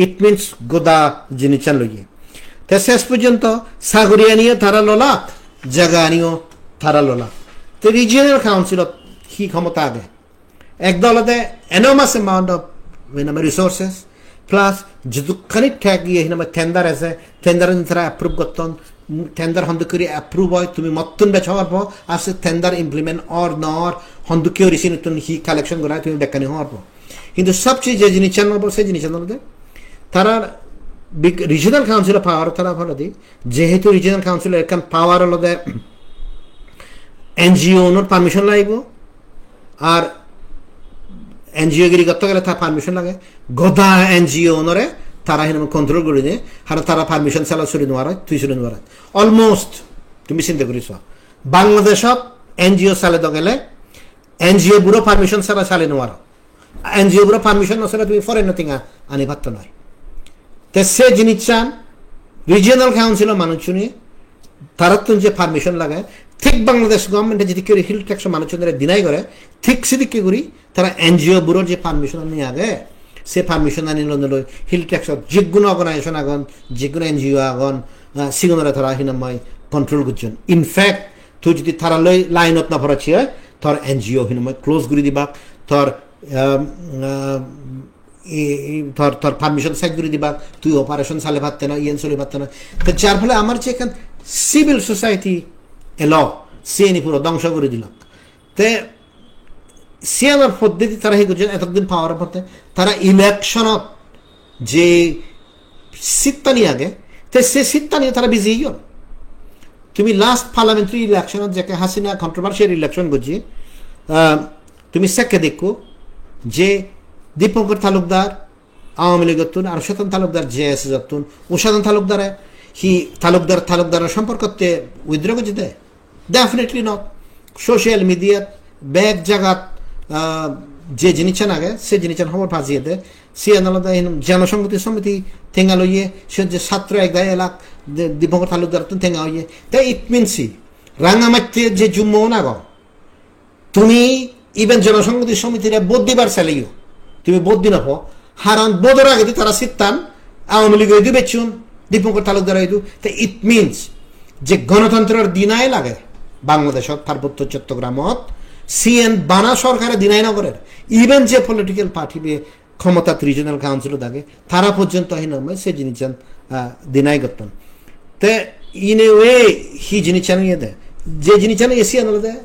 ইট মিনস গোদা জিনিসান লইয়ে তে শেষ পর্যন্ত সাগরিয়ানিও তারা লোলা জাগানিও তারা লোলা তো রিজিয়নাল কাউন্সিলত কি ক্ষমতা আগে একদলতে এনমাস অ্যামাউন্ট অফ রিসোর্সেস প্লাস যতখানি ঠেক গিয়ে টেন্ডার আছে টেন্ডার তারা অ্যাপ্রুভ করতেন টেন্ডার হন্দুকি অ্যাপ্রুভ হয় তুমি মতন বেচা হওয়ার পর আসে টেন্ডার ইমপ্লিমেন্ট অর নর হন্দুকিও রিসি নতুন হি কালেকশন করা তুমি বেকানি হওয়ার পর কিন্তু সবচেয়ে যে জিনিস চান সেই জিনিস তারা রিজিয়নাল কাউন্সিলের পাওয়ার তারা ভালো দিই যেহেতু রিজিয়নাল কাউন্সিলের এখান পাওয়ার হলো এনজিও পারমিশন লাগবে আর এনজিও গিরি করতে গেলে তার পারমিশন লাগে গদা এনজিও ওনরে তারা হিনাম কন্ট্রোল করে দিয়ে আর তারা পারমিশন চালা চুরি নোয়ার তুই চুরি নোয়ার অলমোস্ট তুমি চিন্তা করিস বাংলাদেশত এনজিও চালে তো গেলে এনজিও বুড়ো পারমিশন ছাড়া চালে নোয়ার এনজিও বুড়ো পারমিশন নছাড়া তুমি ফরেন নথিঙা আনি পারত নয় তো সে জিনিস চান রিজিয়নাল কাউন্সিলের মানুষ নিয়ে তারা তো যে পারমিশন লাগায় ঠিক বাংলাদেশ গভর্নমেন্টে যদি কেউ হিল ট্যাক্স মানুষজনের ডিনাই করে ঠিক সেদিকে করি তারা এনজিও ব্যুরোর যে পারমিশন নিয়ে আগে সে পারমিশন আনি লই হিল ট্যাক্স যে কোনো অর্গানাইজেশন আগন যে কোনো এনজিও আগন সিগনরা তারা হিনাময় কন্ট্রোল করছেন ইনফ্যাক্ট তুই যদি তারা লই লাইনত না ভরাচ্ছি হয় তোর এনজিও হিনাময় ক্লোজ করে দিবা তোর তোর তোর পারমিশন সাইড করে দিবা তুই অপারেশন চালে পারতে না ইয়েন চলে পারতে না তো যার ফলে আমার যে এখান সিভিল সোসাইটি এলো সিএনই পুরো ধ্বংস করে দিল তে সিএনআর পদ্ধতি তারা হে করছেন এতদিন পাওয়ার পথে তারা ইলেকশনত যে সিটটা নিয়ে আগে তে সে সিটটা নিয়ে তারা বিজি গেল তুমি লাস্ট পার্লামেন্টারি ইলেকশনত যাকে হাসিনা কন্ট্রোভার্সিয়াল ইলেকশন করছি তুমি সেকে দেখো যে দীপঙ্কর তালুকদার আওয়ামী লীগ তুন আর শতন তালুকদার জেএস তুন ও শতন তালুকদারে হি তালুকদারের সম্পর্কতে উইথড্র করছে দেয় ডেফিনেটলি নট সোশ্যাল মিডিয়াত ব্যাগ জাগাত যে জিনিস আগে সে জিনিসের খবর ভাজিয়ে দেয় সে আদালত জনসংহতি সমিতি ঠেঙ্গা লইয়ে সে যে ছাত্র এক গায়ে এলাক দীপঙ্কর তালুকদার তুন ঠেঙ্গা হইয়ে তাই ইট মিনসি রাঙামাটিতে যে জুম্ম না গ তুমি ইভেন জনসংহতি সমিতির বোধ দিবার চাইলেও তুমি বোধ দিন হারান বোধের আগে তারা সিত্তান আওয়ামী লীগ হইতে বেচুন দীপঙ্কর তালুকদার হইতু তো ইট মিনস যে গণতন্ত্রের দিনাই লাগে বাংলাদেশত পার্বত্য চট্টগ্রামত সিএন বানা সরকারের দিনাই নগরের ইভেন যে পলিটিক্যাল পার্টি ক্ষমতা রিজিয়নাল কাউন্সিল থাকে তারা পর্যন্ত হিনাময় সে জিনিস দিনাই করতেন তো ইন এ ওয়ে হি জিনিস ইয়ে দেয় যে জিনিস এসিয়ান দেয়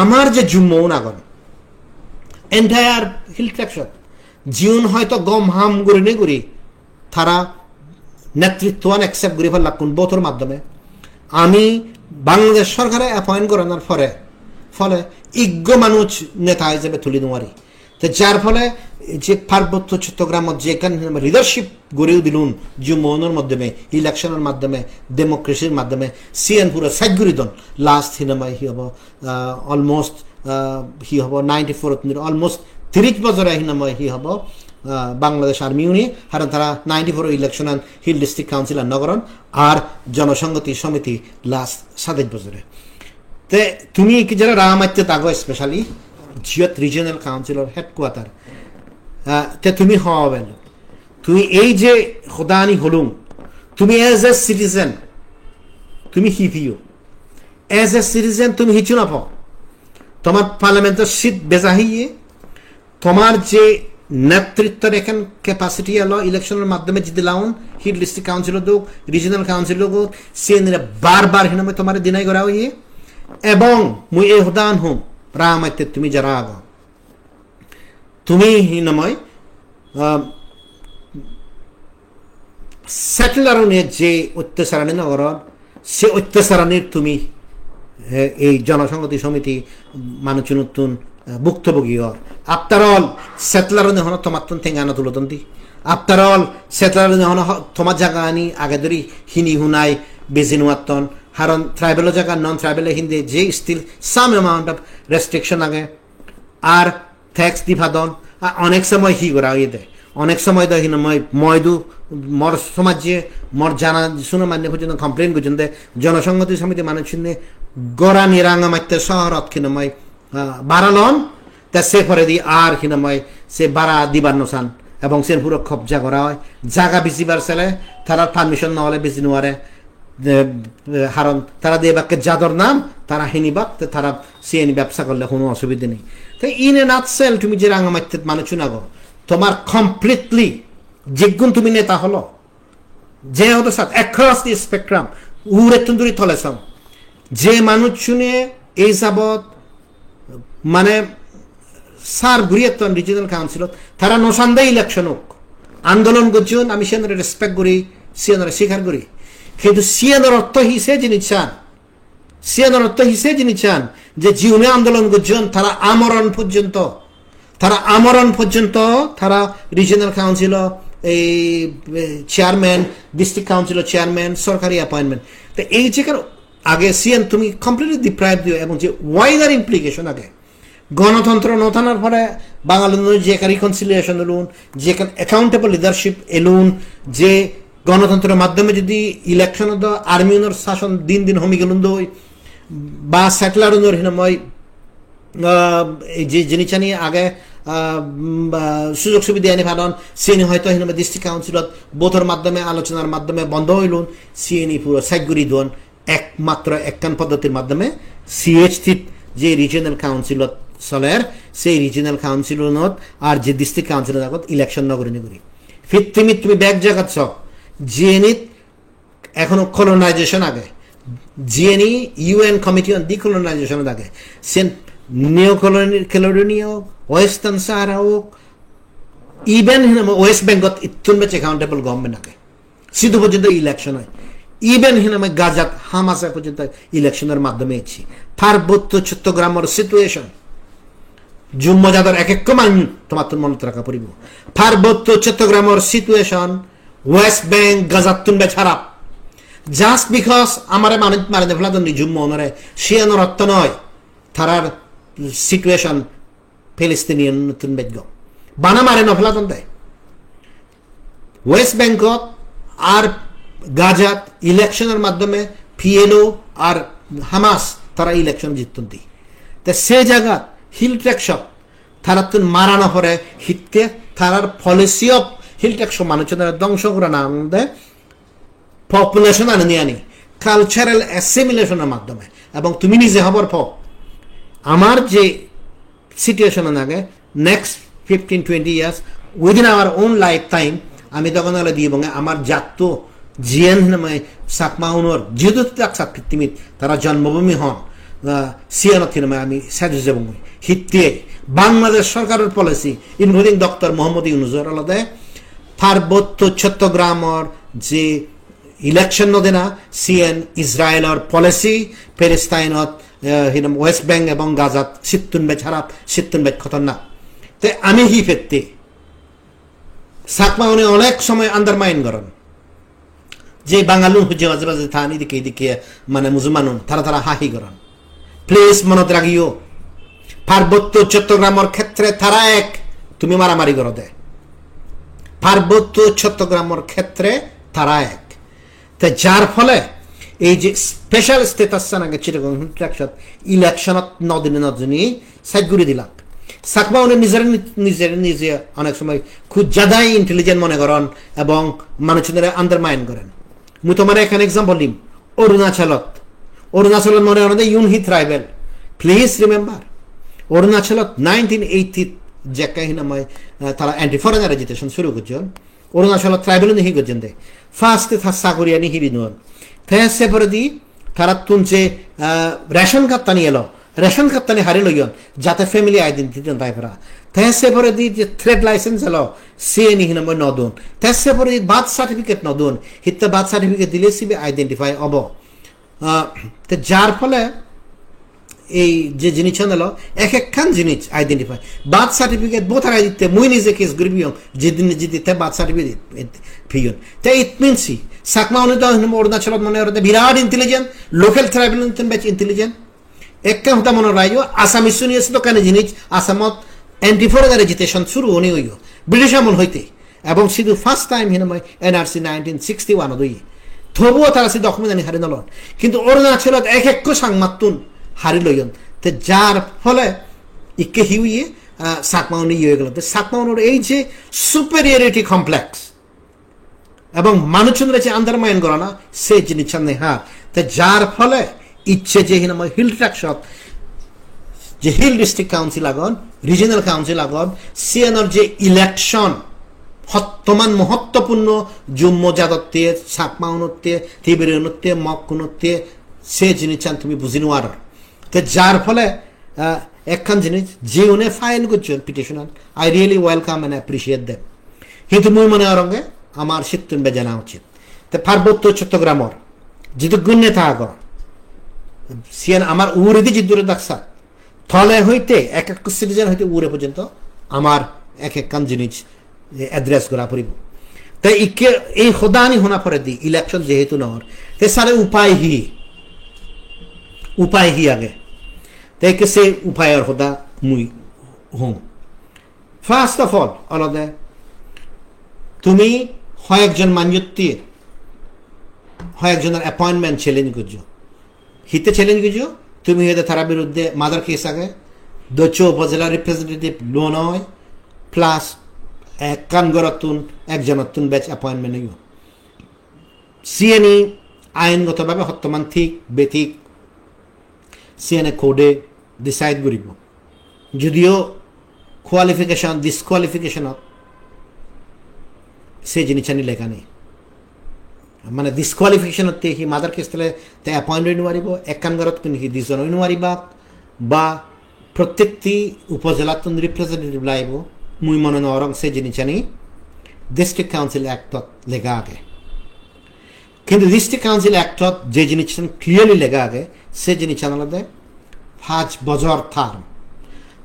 আমার যে জুম্ম নাগর এন্টায়ার হিল ট্র্যাকশন জীবন হয়তো গম হাম করে নে করি তারা নেতৃত্বান অ্যাকসেপ্ট করে ফেললাম কোন বোথর মাধ্যমে আমি বাংলাদেশ সরকারে অ্যাপয়েন্ট করানোর ফলে ইজ্ঞ মানুষ নেতা হিসেবে তুলে নেওয়ারি তো যার ফলে যে পার্বত্য চট্টগ্রামত যেখানে লিডারশিপ গড়েও দিলুন জুম্মনের মাধ্যমে ইলেকশনের মাধ্যমে ডেমোক্রেসির মাধ্যমে সিএন পুরো সাইড করে দন লাস্ট হিনামাই হি হব অলমোস্ট হি হব 94 অলমোস্ট 30 বছরে হিনামাই হি হব বাংলাদেশ আর্মি উনি কারণ তারা 94 ইলেকশন হিল ডিস্ট্রিক্ট কাউন্সিল নগরন আর জনসংহতি সমিতি লাস্ট 27 বছরে তে তুমি কি যারা রামাইতে তাগো স্পেশালি জিয়ত রিজিয়নাল কাউন্সিলর হেডকোয়ার্টার তে তুমি হবেন তুমি এই যে খোদানি হলুম তুমি এজ এ সিটিজেন তুমি হিপিও এজ এ সিটিজেন তুমি হিচু না পাও তোমার পার্লামেন্টের সিট বেজাহিয়ে তোমার যে নেতৃত্বের এখন ক্যাপাসিটি এলো ইলেকশনের মাধ্যমে জিতে লাউন হিট ডিস্ট্রিক্ট কাউন্সিল হোক রিজনাল কাউন্সিল হোক সে বারবার হিনমে তোমার দিনাই করা হইয়ে এবং মুই এই হুদান হুম রামাইতে তুমি যারা আগ তুমি হিনময় সেটেলারনের যে অত্যাচারণী নগর সে অত্যাচারণীর তুমি এই জনসংহতি সমিতি মানুষ নতুন ভুক্তভোগী হর আফটার অল সেটেলার হন তোমার তুন ঠেঙ্গানো তুলতন দি আফটার অল সেটেলার হন তোমার জায়গা আনি আগে ধরি হিনি হুনাই বেজি নোয়াতন কারণ ট্রাইবেল জায়গা নন ট্রাইবেল হিন্দে যে still some amount of restriction আগে আর ট্যাক্স দিফাদন অনেক সময় হি করা হয়ে দেয় অনেক সময় তো হিনময় ময়দু মর সমাজে মর জানা শুনে মান্য পর্যন্ত কমপ্লেন করছেন জনসংহতি সমিতি মানুষ গড়া নিরাঙ্গা মাইতে শহরত খিনময় বাড়ালন তা সে পরে দি আর খিনময় সে বাড়া দিবার নসান এবং সে পুরো কবজা করা হয় জায়গা বেশিবার ছেলে তারা পারমিশন না হলে বেশি নোয়ারে হারণ তারা দিয়ে বাক্যে যাদর নাম তারা হিনিবাক তারা সিএনি ব্যবসা করলে কোনো অসুবিধা নেই তো ইন এ নাটসেল তুমি যে রাঙা মাইতে মানুষ নাগো তোমার কমপ্লিটলি যেগুন তুমি নেতা হলো যে হতো সাথ অ্যাক্রস দি স্পেকট্রাম উড়ে তুন্দুরি থলেছাও যে মানুষ শুনে এই যাবৎ মানে সার ঘুরিয়েতন রিজিনাল কাউন্সিলত তারা নসান্দে ইলেকশন হোক আন্দোলন করছেন আমি সেনারে রেসপেক্ট করি সিএনরে স্বীকার করি কিন্তু সিএনর অর্থ হিসে যিনি চান সিএনর অর্থ হিসে যিনি চান যে জীবনে আন্দোলন করছেন তারা আমরণ পর্যন্ত তারা রিজিনাল কাউন্সিল এই চেয়ারম্যান ডিস্ট্রিক্ট কাউন্সিলর চেয়ারম্যান সরকারি অ্যাপয়েন্টমেন্ট তো এই যে আগে সিএন তুমি কমপ্লিটলি ডিপ্রাইভ দিও এবং যে ওয়াইডার ইমপ্লিকেশন আগে গণতন্ত্র নথানার পরে বাঙালির যে রিকনসিলিয়েশন এলুন যে অ্যাকাউন্টেবল লিডারশিপ এলুন যে গণতন্ত্রের মাধ্যমে যদি ইলেকশন আর্মিউনের শাসন দিন দিন হমি গেলুন দই বা সেটেলার হিনময় যে জিনিস নিয়ে আগে সুযোগ সুবিধা এনে ভালন সিএনি হয়তো হিনময় ডিস্ট্রিক্ট কাউন্সিলত বোধর মাধ্যমে আলোচনার মাধ্যমে বন্ধ হইলুন সিএনি পুরো সাইগুড়ি দোন একমাত্র একখান পদ্ধতির মাধ্যমে সিএইচটি যে রিজিনাল কাউন্সিলত চলের সেই রিজিনাল কাউন্সিলত আর যে ডিস্ট্রিক্ট কাউন্সিলত আগত ইলেকশন নগরী নগরী ফির তুমি ব্যাগ জাগাচ্ছ জিএনই এখনো কলোনাইজেশন আগে GNE UN committee on decolonisation আগে সেন নিও কলোনিয়া হোক ওয়েস্টার্ন সাহারা হোক ইভেন ওয়েস্ট বেঙ্গল ইতুন বেচ অ্যাকাউন্টেবল গভর্নমেন্ট আগে সিধু পর্যন্ত ইলেকশন হয় ইভেন হিনামে গাজাত হামাসা পর্যন্ত ইলেকশনের মাধ্যমে এসেছি পার্বত্য চট্টগ্রামের সিচুয়েশন জুম্মজাদার এক এক মান তোমার তো মনে রাখা পড়িব পার্বত্য চট্টগ্রামের সিচুয়েশন ওয়েস্ট ব্যাংক গাজাত তুনবে খারাপ জাস্ট বিকজ আমার মানুষ মারে ফেলা নি জুম্ম অনরে সিয়ানোর অর্থ নয় তারার সিচুয়েশন ফিলিস্তিনিয়ান নতুন বেগ বানা মারে নফেলা দেয় ওয়েস্ট বেঙ্গল আর গাজাত ইলেকশনের মাধ্যমে পিএলও আর হামাস তারা ইলেকশন জিততেন দি তা সে জায়গা হিল ট্যাক্সক তারা তো মারানো পরে হিটকে তারার পলিসি অফ হিল ট্যাক্স মানুষের ধ্বংস করে না আনন্দে পপুলেশন আনি আনি কালচারাল অ্যাসিমিলেশনের মাধ্যমে এবং তুমি নিজে হবার পর আমার যে সিচুয়েশন আগে next 15-20 years within our own life time আমি তখন হলে দিয়ে আমার জাত জিএন নামে সাকমাউনর যেহেতু সাকৃতিমিত তারা জন্মভূমি হন সিয়ানত নামে আমি সাজু যাব হিতে বাংলাদেশ সরকারের পলিসি ইনক্লুডিং ডক্টর মোহাম্মদ ইউনুসের আলাদা পার্বত্য চট্টগ্রামের যে ইলেকশন নদেনা সিএন ইসরায়েলের পলিসি প্যালেস্টাইনত ওয়েস্ট ব্যাংক এবং গাজাত সিত্তুনবে খারাপ সিত্তুনবে খতরনাক তাই আমি হি ফেরতে সাকমাউনে অনেক সময় আন্ডারমাইন করেন যে বাঙালুন হুজে মাঝে মাঝে থান এদিকে এদিকে মানে মুসলমানুন তারা হাহি করেন প্লিজ মনত রাখিও পার্বত্য চট্টগ্রামের ক্ষেত্রে তারা এক তুমি মারামারি করো দে পার্বত্য চট্টগ্রামের ক্ষেত্রে তারা এক তাই যার ফলে এই যে স্পেশাল স্টেটাস নাকি চিটাগং ইলেকশনত নদিনে নদিনী সাইড ঘুরে দিলাম সাকমা উনি নিজে অনেক সময় খুব জাদাই ইন্টেলিজেন্ট মনে করেন এবং মানুষের আন্ডারমাইন করেন মু তোমার এখানে এক্সাম্পল দিম অরুণাচলত মনে হয় ইউনহি ট্রাইবেল প্লিজ রিমেম্বার অৰুণাচলত 1980 জেকা হিনাময় তারা এন্টি ফরেনার এজিটেশন শুরু করছেন অরুণাচলত ট্রাইবেল নিহি করছেন দে ফার্স্টে থা সাগরিয়া নিহি বিনুন ফেসে পরে দি তারা তুনছে রেশন কার্ড টানি এলো রেশন কার্ড টানি হারি লইয়ন যাতে ফ্যামিলি আইডেন্টিটি তাই ফেরা ফেসে পরে দি যে ট্রেড লাইসেন্স এলো সে নিহি নাময় নদুন ফেসে পরে দি বার্থ সার্টিফিকেট নদুন হিতে বার্থ সার্টিফিকেট দিলে সিবি আইডেন্টিফাই হব তো যার ফলে এই যে জিনিস হলো এক একখান জিনিস আইডেন্টিফাই বার্থ সার্টিফিকেট বোথ আর দিতে মুই নিজে কেস গরিবিয়ং যেদিন দিতে বার্থ সার্টিফিকেট ফিয়ন তাই ইট মিনস সাকমা অনুদা অরুণাচলত মনে হতে বিরাট ইন্টেলিজেন্ট লোকাল ট্রাইবেল বেচ ইন্টেলিজেন্ট একটা হতা মনে রাইও আসাম ইস্যু তো কেন জিনিস আসামত এন্টি ফরেনার এজিটেশন শুরু হনি হইও ব্রিটিশ আমল হইতে এবং শুধু ফার্স্ট টাইম হিনময় এনআরসি 1961 দই তবুও তারা সে ডকুমেন্ট আনি হারি নলন কিন্তু অরুণাচলত এক এক সাংমাতুন হারি লইন তে যার ফলে ইকে হিউয়ে সাকমাউনি ইয়ে গেল তো সাকমাউনের এই যে সুপেরিয়রিটি কমপ্লেক্স এবং মানুষজনের যে আন্ডারমাইন করা না সে জিনিস নেই হ্যাঁ তো যার ফলে ইচ্ছে যে হিনাময় হিল ট্রাকশত যে হিল ডিস্ট্রিক্ট কাউন্সিল আগন রিজনাল কাউন্সিল আগন সিএনর যে ইলেকশন বর্তমান মহত্বপূর্ণ জুম্ম জাদত্তে সাকমাউনত্তে তিবেরিয়নত্তে মক্কুনত্তে সে জিনিস তুমি বুঝি নোয়ার তো যার ফলে একখান জিনিস জীবনে ফাইল করছেন petitioner I really welcome and appreciate them কিন্তু মুই মনে রঙে আমার সিদ্ধ জানা উচিত তো পার্বত্য চট্টগ্রামর যেহেতু গুণে থাক সিয়ান আমার উড়িদি জিদ্দুরে দেখছা থলে হইতে এক এক সিটিজেন হইতে উড়ে পর্যন্ত আমার এক একখান জিনিস অ্যাড্রেস করা পড়িব তাই ইকে এই হোদানি হোনা পরে দি ইলেকশন যেহেতু নহর তে সারে উপায় হি আগে তাই কে সে উপায়ের হোদা মুই হুম ফার্স্ট অফ অল অলদে তুমি হয় একজন মানযুক্তি হয় একজনের অ্যাপয়েন্টমেন্ট চ্যালেঞ্জ করছো হিতে চ্যালেঞ্জ করছো তুমি হয়তো তার বিরুদ্ধে মাদার কেস আগে দৈচ উপজেলা রিপ্রেজেন্টেটিভ লোন হয় প্লাস একখান গড়তুন একজনতুন ব্যাচ অ্যাপয়েন্টমেন্ট হইব সিএনই আইনগতভাবে বর্তমান ঠিক বেঠিক সিএনএ কোডে ডিসাইড করিব যদিও কোয়ালিফিকেশন ডিসকোয়ালিফিকেশনত সেই জিনিসখানি লেখা নেই মানে ডিসকোয়ালিফিকেশনতে সি মাদার কেস তাহলে তাই এপইণ্ট হৈ নোৱাৰিব একখান ঘৰত সি দুজন হৈ নোৱাৰিবা বা প্রত্যেকটি উপজেলাত রিপ্রেজেন্টেটিভ লাগিব মুই মনে নরং সে জিনিসখানি ডিস্ট্রিক্ট কাউন্সিল অ্যাক্টত লেখা আগে কিন্তু ডিস্ট্রিক্ট কাউন্সিল অ্যাক্টত যে জিনিসখান ক্লিয়ারলি লেখা আগে সে জিনিসখান আলাদা 5 বছর টার্ম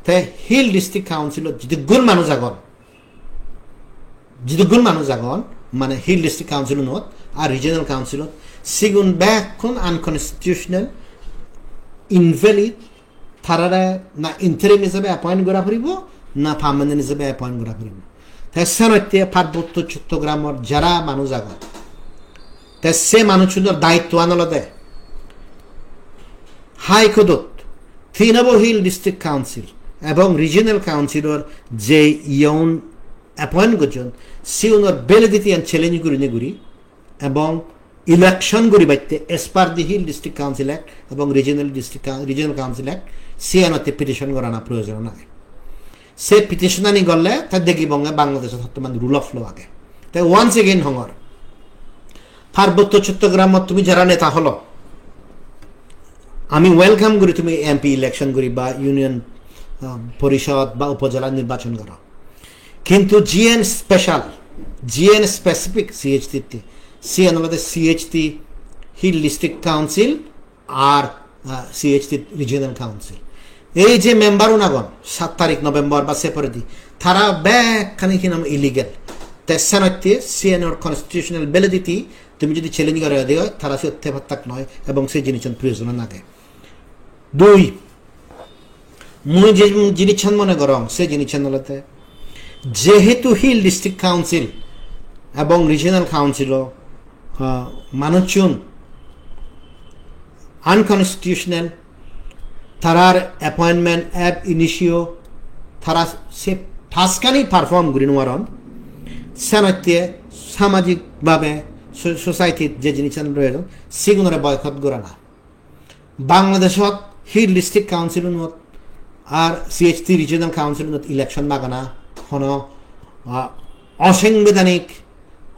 তাই হিল ডিস্ট্রিক্ট কাউন্সিলত যদি গুণ মানুষ আগন মানে হিল ডিস্ট্রিক্ট কাউন্সিল নত আর রিজনাল কাউন্সিলত সিগুন ব্যাখন আনকনস্টিটিউশনাল ইনভ্যালিড তারা না ইন্টারিম হিসাবে অ্যাপয়েন্ট করা ফুরিব না পার্মানেন্ট হিসাবে অ্যাপয়েন্ট করা ফুরিব তাই সেনতে পার্বত্য চট্টগ্রামর যারা মানুষ আগন তাই সে মানুষের দায়িত্ব আনলদে হাইকোর্টত 3 নম্বর হিল ডিস্ট্রিক্ট কাউন্সিল এবং রিজনাল কাউন্সিলর যে ইয়ন অ্যাপয়েন্ট করছেন সিউনর ভ্যালিডিটি অ্যান্ড চ্যালেঞ্জ করি এবং ইলেকশন করি বাইতে এস পার দি হিল ডিস্ট্রিক্ট কাউন্সিল অ্যাক্ট এবং রিজনাল কাউন্সিল অ্যাক্ট সিএনতে পিটিশন করানো প্রয়োজন নাই সে পিটিশন আনি গলে তার দেখি বাংলাদেশের বর্তমান রুল অফ ল আগে তাই ওয়ান্স এগেইন হঙর পার্বত্য চট্টগ্রামত তুমি যারা নেতা হলো আমি ওয়েলকাম করি তুমি এমপি ইলেকশন করি বা ইউনিয়ন পরিষদ বা উপজেলা নির্বাচন করো কিন্তু জিএন স্পেসিফিক সিএইচটি সিএন হলো সিএইচটি হিল ডিস্ট্রিক্ট কাউন্সিল আর সিএইচটি রিজনাল কাউন্সিল এই যে মেম্বার উনাগন 7 তারিখ নভেম্বর বা সেপারেটি তারা ব্যাকখানি কি নাম ইলিগেল তেসানতে সিএনর কনস্টিটিউশনাল ভ্যালিডিটি তুমি যদি চ্যালেঞ্জ করে দিও তারা সত্যি ভাত্তাক নয় এবং সেই জিনিসের প্রয়োজন না থাকে 2 মুই যে জিনিস মনে করং সেই জিনিসের নলতে যেহেতু হিল ডিস্ট্রিক্ট কাউন্সিল এবং রিজনাল কাউন্সিল মানুষজন আনকনস্টিটিউশনাল তারার অ্যাপয়েন্টমেন্ট অ্যাপ ইনিশিও তারা সে ঠাসকানি পারফর্ম করি নোয়ারন সেনতে সামাজিকভাবে সোসাইটির যে জিনিস রয়েছে সেগুলোর বয়কট করা না বাংলাদেশত হিল ডিস্ট্রিক্ট কাউন্সিল আর CHT রিজিওনাল কাউন্সিল ইলেকশন বাগানা হন অসাংবিধানিক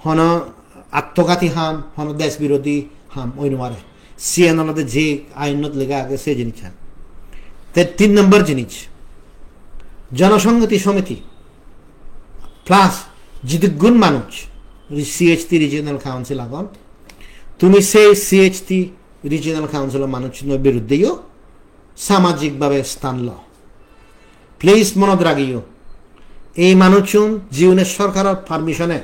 হন আত্মঘাতী হাম হন দেশ বিরোধী হাম ওই নমারে সিএন যে আইনত লেগে আগে সে জিনিস 3 নম্বর জিনিস জনসংহতি সমিতি প্লাস যদি গুণ মানুষ CHT রিজিওনাল কাউন্সিল আগন তুমি সেই CHT রিজিওনাল কাউন্সিলের মানুষের বিরুদ্ধেও সামাজিকভাবে স্থান ল প্লিজ মনত রাখিও এই মানুষজন জীবনের সরকারের পারমিশনে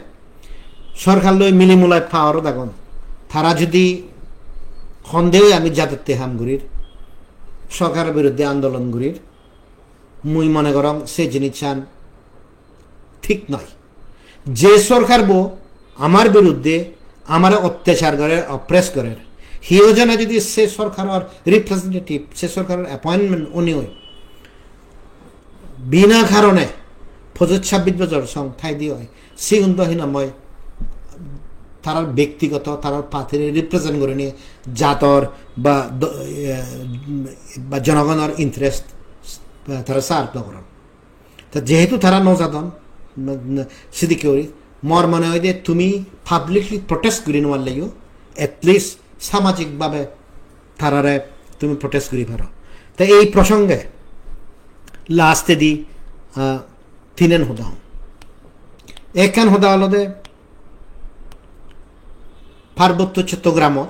সরকার লই মিলিমুলায় পাওয়ারও দেখুন তারা যদি সন্দেহ আমি জাতিতে হামগুড়ির সরকারের বিরুদ্ধে আন্দোলন গুড়ির মুই মনে করম সে জিনিস চান ঠিক নয় যে সরকার বো আমার বিরুদ্ধে আমার অত্যাচার করে অপ্রেস করে হিও জনে যদি সে সরকারের রিপ্রেজেন্টেটিভ সে সরকারের অ্যাপয়েন্টমেন্ট উনি হই বিনা কারণে 26 বছর সংখ্যায় দিয়ে হয় সিগুন্তহীনময় তারা ব্যক্তিগত তারা পাথের রিপ্রেজেন্ট করে নিয়ে জাতর বা জনগণের ইন্টারেস্ট তারা সার্ভ করেন তা যেহেতু তারা নজাদন সেদিকে মর মনে হয় যে তুমি পাবলিকলি প্রটেস্ট করে নেওয়ার লাগেও এটলিস্ট সামাজিকভাবে তারারে তুমি প্রটেস্ট করি পারো তা এই প্রসঙ্গে লাস্টে দি তিনেন হোদা এখান হোদা হল দে পার্বত্য চট্টগ্রামত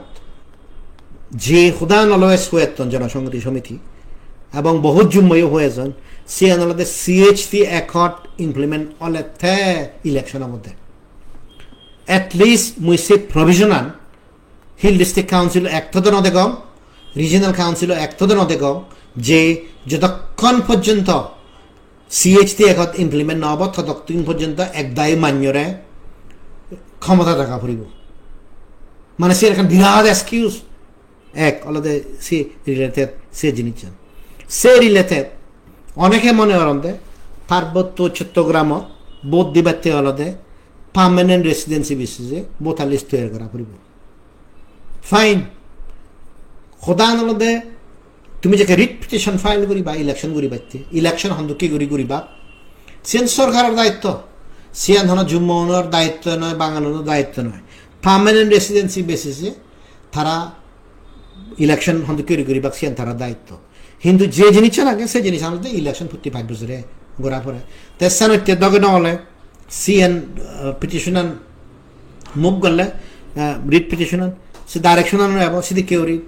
যে হোদা নলয়ে সোয়েতন জনসংহতি সমিতি এবং বহুত জুম্ময়ও হয়েছেন সে আনলদে CHT অ্যাকর্ড ইমপ্লিমেন্ট অলে থে ইলেকশনের মধ্যে এটলিস্ট মুই সে প্রভিশনাল হিল ডিস্ট্রিক্ট কাউন্সিল একতদ নদেগম রিজিনাল কাউন্সিল একতদ নদেগম যে যতক্ষণ পর্যন্ত CHT অ্যাকর্ড ইমপ্লিমেন্ট নহব ততক্ষণ পর্যন্ত একদায়ী মান্যরে ক্ষমতা দেখা ফুরিব মানে সে এখন বিরাট এক্সকিউজ এক অলদে সে রিলেটেড সে জিনিস সে রিলেটেড অনেকে মনে করেন পার্বত্য চট্টগ্রামত বোধ দিবাতে অলদে পার্মানেন্ট রেসিডেন্সি বেসিসে বোথা লিস্ট তৈরি করা পড়ব ফাইন খোদান অলদে তুমি যে রিট পিটিশন ফাইল করিবা ইলেকশন করিবাতে ইলেকশন হন্দুকি করিবা সেন সরকারের দায়িত্ব সিয়ান হন জুম্মনের দায়িত্ব নয় বাঙানোর দায়িত্ব নয় পার্মানেন্ট রেসিডেন্সি বেসিসে তারা ইলেকশন হন্দুকি করিবা সিয়ান তারা দায়িত্ব কিন্তু যে জিনিস লাগে সে জিনিস আমাদের ইলেকশন 45 বছরে গোড়া পড়ে তেসান দগে নহলে সিএন পিটিশনার মুখ গলে রিট পিটিশনার সে ডাইরেকশন আনব সেদিকে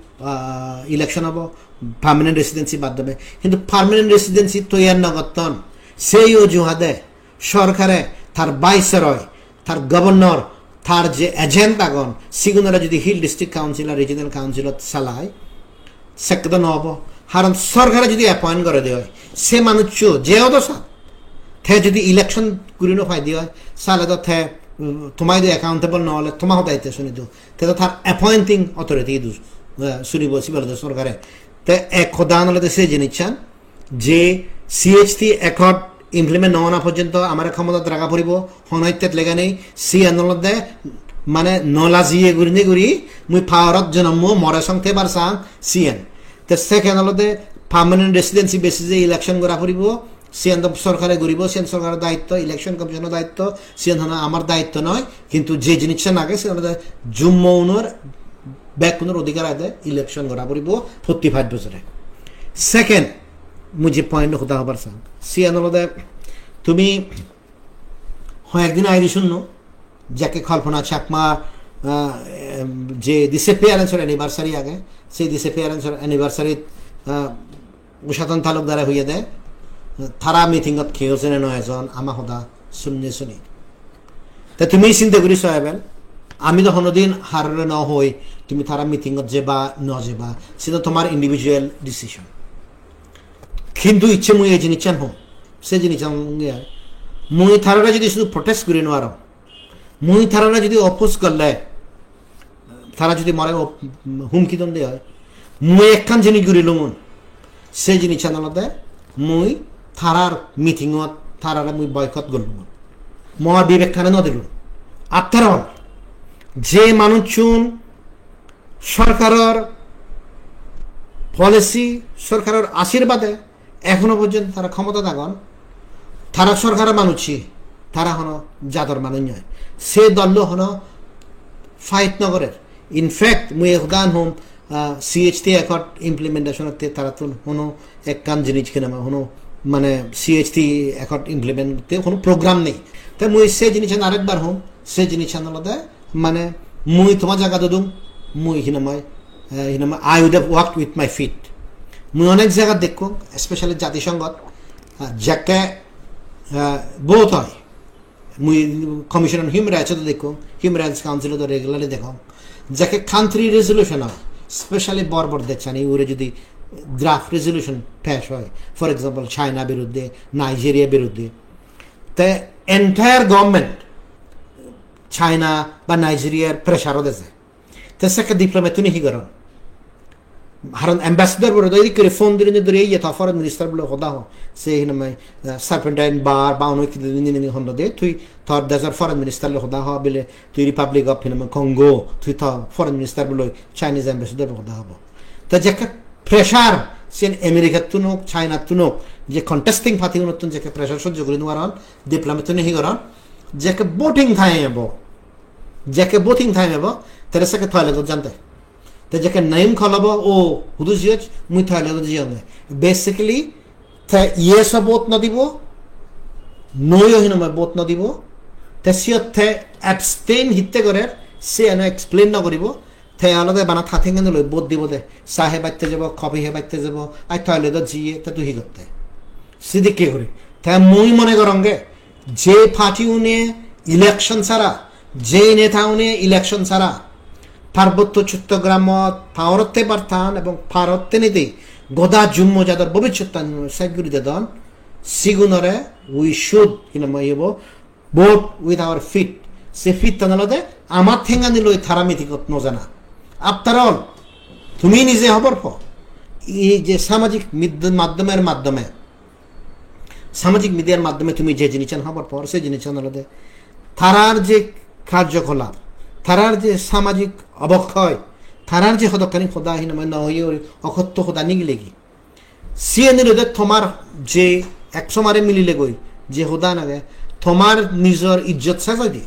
ইলেকশন হব পার্মানেন্ট রেসিডেন্সি মাধ্যমে কিন্তু পার্মানেন্ট রেসিডেন্সি তৈয়ার নগতন সেই অজুহাতে সরকারে তার ভাইসরয় তার গভর্নর তার যে এজেন্ট আগন সিগুনারা যদি হিল ডিস্ট্রিক্ট কাউন্সিল আর রিজিনাল কাউন্সিলত চালায় সেকদ নহব কারণ সরকারে যদি অ্যাপয়েন্ট করে দেওয়া হয় সে মানুষ যেও তো স্যার থে যদি ইলেকশন করে ফাই দেওয়া হয় সালে তো থে তোমায় যদি অ্যাকাউন্টেবল নহলে তোমার দায়িত্ব শুনি দিও তে তো তার অ্যাপয়েন্টিং অথরিটি শুনিব বলে সরকারে তো এক খোদা হলে সে জিনিস চান যে CHT অ্যাকর্ড ইমপ্লিমেন্ট নহনা পর্যন্ত আমার ক্ষমতা রাখা পড়ব হনত্যত লেগা নেই সি আন্দোলন মানে নলা জিয়ে ঘুরি মুই পাওয়ারত জন্ম মরে সংতে বার চাং CN তো সেকেন্ড হলতে পার্মানেন্ট রেসিডেন্সি বেসিসে ইলেকশন করা পড়ব সিএন সরকারে ঘুরিব সিএন সরকারের দায়িত্ব ইলেকশন কমিশনের দায়িত্ব সিএন হন আমার দায়িত্ব নয় কিন্তু যে জিনিসটা নাগে সে জুম্মৌনের ব্যাকুনের অধিকার আদায় ইলেকশন করা পড়ব 45 বছরে সেকেন্ড মুঝে পয়েন্ট হতা হবার চান সিএন হলদে তুমি হয় একদিন আইরি শূন্য যাকে কল্পনা চাকমা যে ডিসঅ্যাপিয়ারেন্সের অ্যানিভার্সারি আগে সেই ডিসঅ্যাপিয়ারেন্সের অ্যানিভার্সারি উষাতন তালুকদারে হইয়া দেয় তারা মিটিংত খেয়েছেন নয়জন আমা সদা শুনি তা তুমি চিন্তা করি সাহেবেন আমি তো কোনোদিন হারে ন হই তুমি তারা মিটিংত যাবা ন যাবা সেটা তোমার ইন্ডিভিজুয়াল ডিসিশন কিন্তু ইচ্ছে মুই এই জিনিস চান হোম সে জিনিস মুই তারা যদি শুধু প্রটেস্ট করি নোয়ার মুই তারা যদি অপোজ করলে তারা যদি মরে হুমকি দণ্ডে হয় মুই একখান জিনিস ঘুরি লুমুন সে জিনিস আনলতে মুই থারার মিটিংত থারারে মুই বয়কট করলুম মর বিবেকখানে নদিল আফটার অল যে মানুষজন সরকারের পলিসি সরকারের আশীর্বাদে এখনো পর্যন্ত তারা ক্ষমতা থাকন তারা সরকারের মানুষই তারা হন জাদর মানুষ নয় সে দল হন ফাইট নগরের ইনফ্যাক্ট মুই উদাহরণ হোম সিএইচটি অ্যাকর্ড ইমপ্লিমেন্টেশনতে তারা তো কোনো এক কান জিনিস কিনা কোনো মানে সিএইচটি অ্যাকর্ড ইমপ্লিমেন্টতে কোনো প্রোগ্রাম নেই তাই মুই সে জিনিস আরেকবার হোম সে জিনিস আনলতে মানে মুই তোমার জায়গা দুদুম মুই হিনাময় I would have worked with my feet মুই অনেক জায়গা দেখো স্পেশালি জাতিসংঘত যাকে বহুত হয় মুই কমিশন অন হিউম্যান রাইটসও দেখো হিউম্যান রাইটস কাউন্সিলও তো রেগুলারলি দেখো যাকে কান্ট্রি রেজলিউশন হয় স্পেশালি বর্বর দেখছানি ওরে যদি ড্রাফট রেজলিউশন পেশ হয় ফর এক্সাম্পল চায়না বিরুদ্ধে নাইজেরিয়া বিরুদ্ধে তে এন্টায়ার গভর্নমেন্ট চায়না বা নাইজেরিয়ার প্রেশারও দেছে তে সেকে ডিপ্লোমেট তুমি কি করো হারন অ্যাম্বাসেডর বলে তৈরি করে ফোন দিলে ধরে এই থা ফরেন মিনিস্টার বলে হদা হ সে হিনামাই সার্পেন্টাইন বার বা অনেক দিন হন্দ দে তুই থর দেশের ফরেন মিনিস্টার হদা হ বলে তুই রিপাবলিক অফ হিনামাই কঙ্গো তুই থ ফরেন মিনিস্টার বলে চাইনিজ অ্যাম্বাসেডর হদা হব তা যে প্রেশার সে আমেরিকার তুনক চায়নার তুনক যে কন্টেস্টিং ফাতি নতুন যে প্রেশার সহ্য করে নেওয়ার ডিপ্লোমেট তুনি হি করান যে বোটিং থাইব যে বোটিং থাইব তাহলে সে থয়লে জানতে te jeke naim khalabo o hudujiyaj mui thale do jiyame basically ta yes bot na dibo noyo hinama bot na dibo te siothe abstain hitte gore se ana explain na koribo te alade bana thathen gene loi bot dibo de sahe batte jabo khobi he batte jabo ai thale do jiye ta tuhi korte sidike kore ta mui mone koronge je party une election sara je netha une election sara পার্বত্য চট্টগ্রামত ভারতে পারতান এবং ভারতে নিতে গোদা জুম্ম যাদের ভবিষ্যৎ সাইগুরিতে দন সিগুনরে উই শুড হিনামাইব বোট উইথ আওয়ার ফিট সে ফিট তানালদে আমার ঠেঙ্গা নিল ওই থারামিতিকত নজানা আফটার অল তুমি নিজে হবর এই যে সামাজিক মিডিয়ার মাধ্যমে তুমি যে জিনিস হবর পর সেই জিনিস আনলদে থারার যে কার্যকলাপ থারার যে সামাজিক অবক্ষয় থারার যে সদকানি সদা হিনামাই নহয়ে অসত্য সদা নিগিলেগি সিয়ে নিলে তোমার যে একশো মারে মিলিলে গই যে সদা নাগে তোমার নিজের ইজ্জত সাজাই দি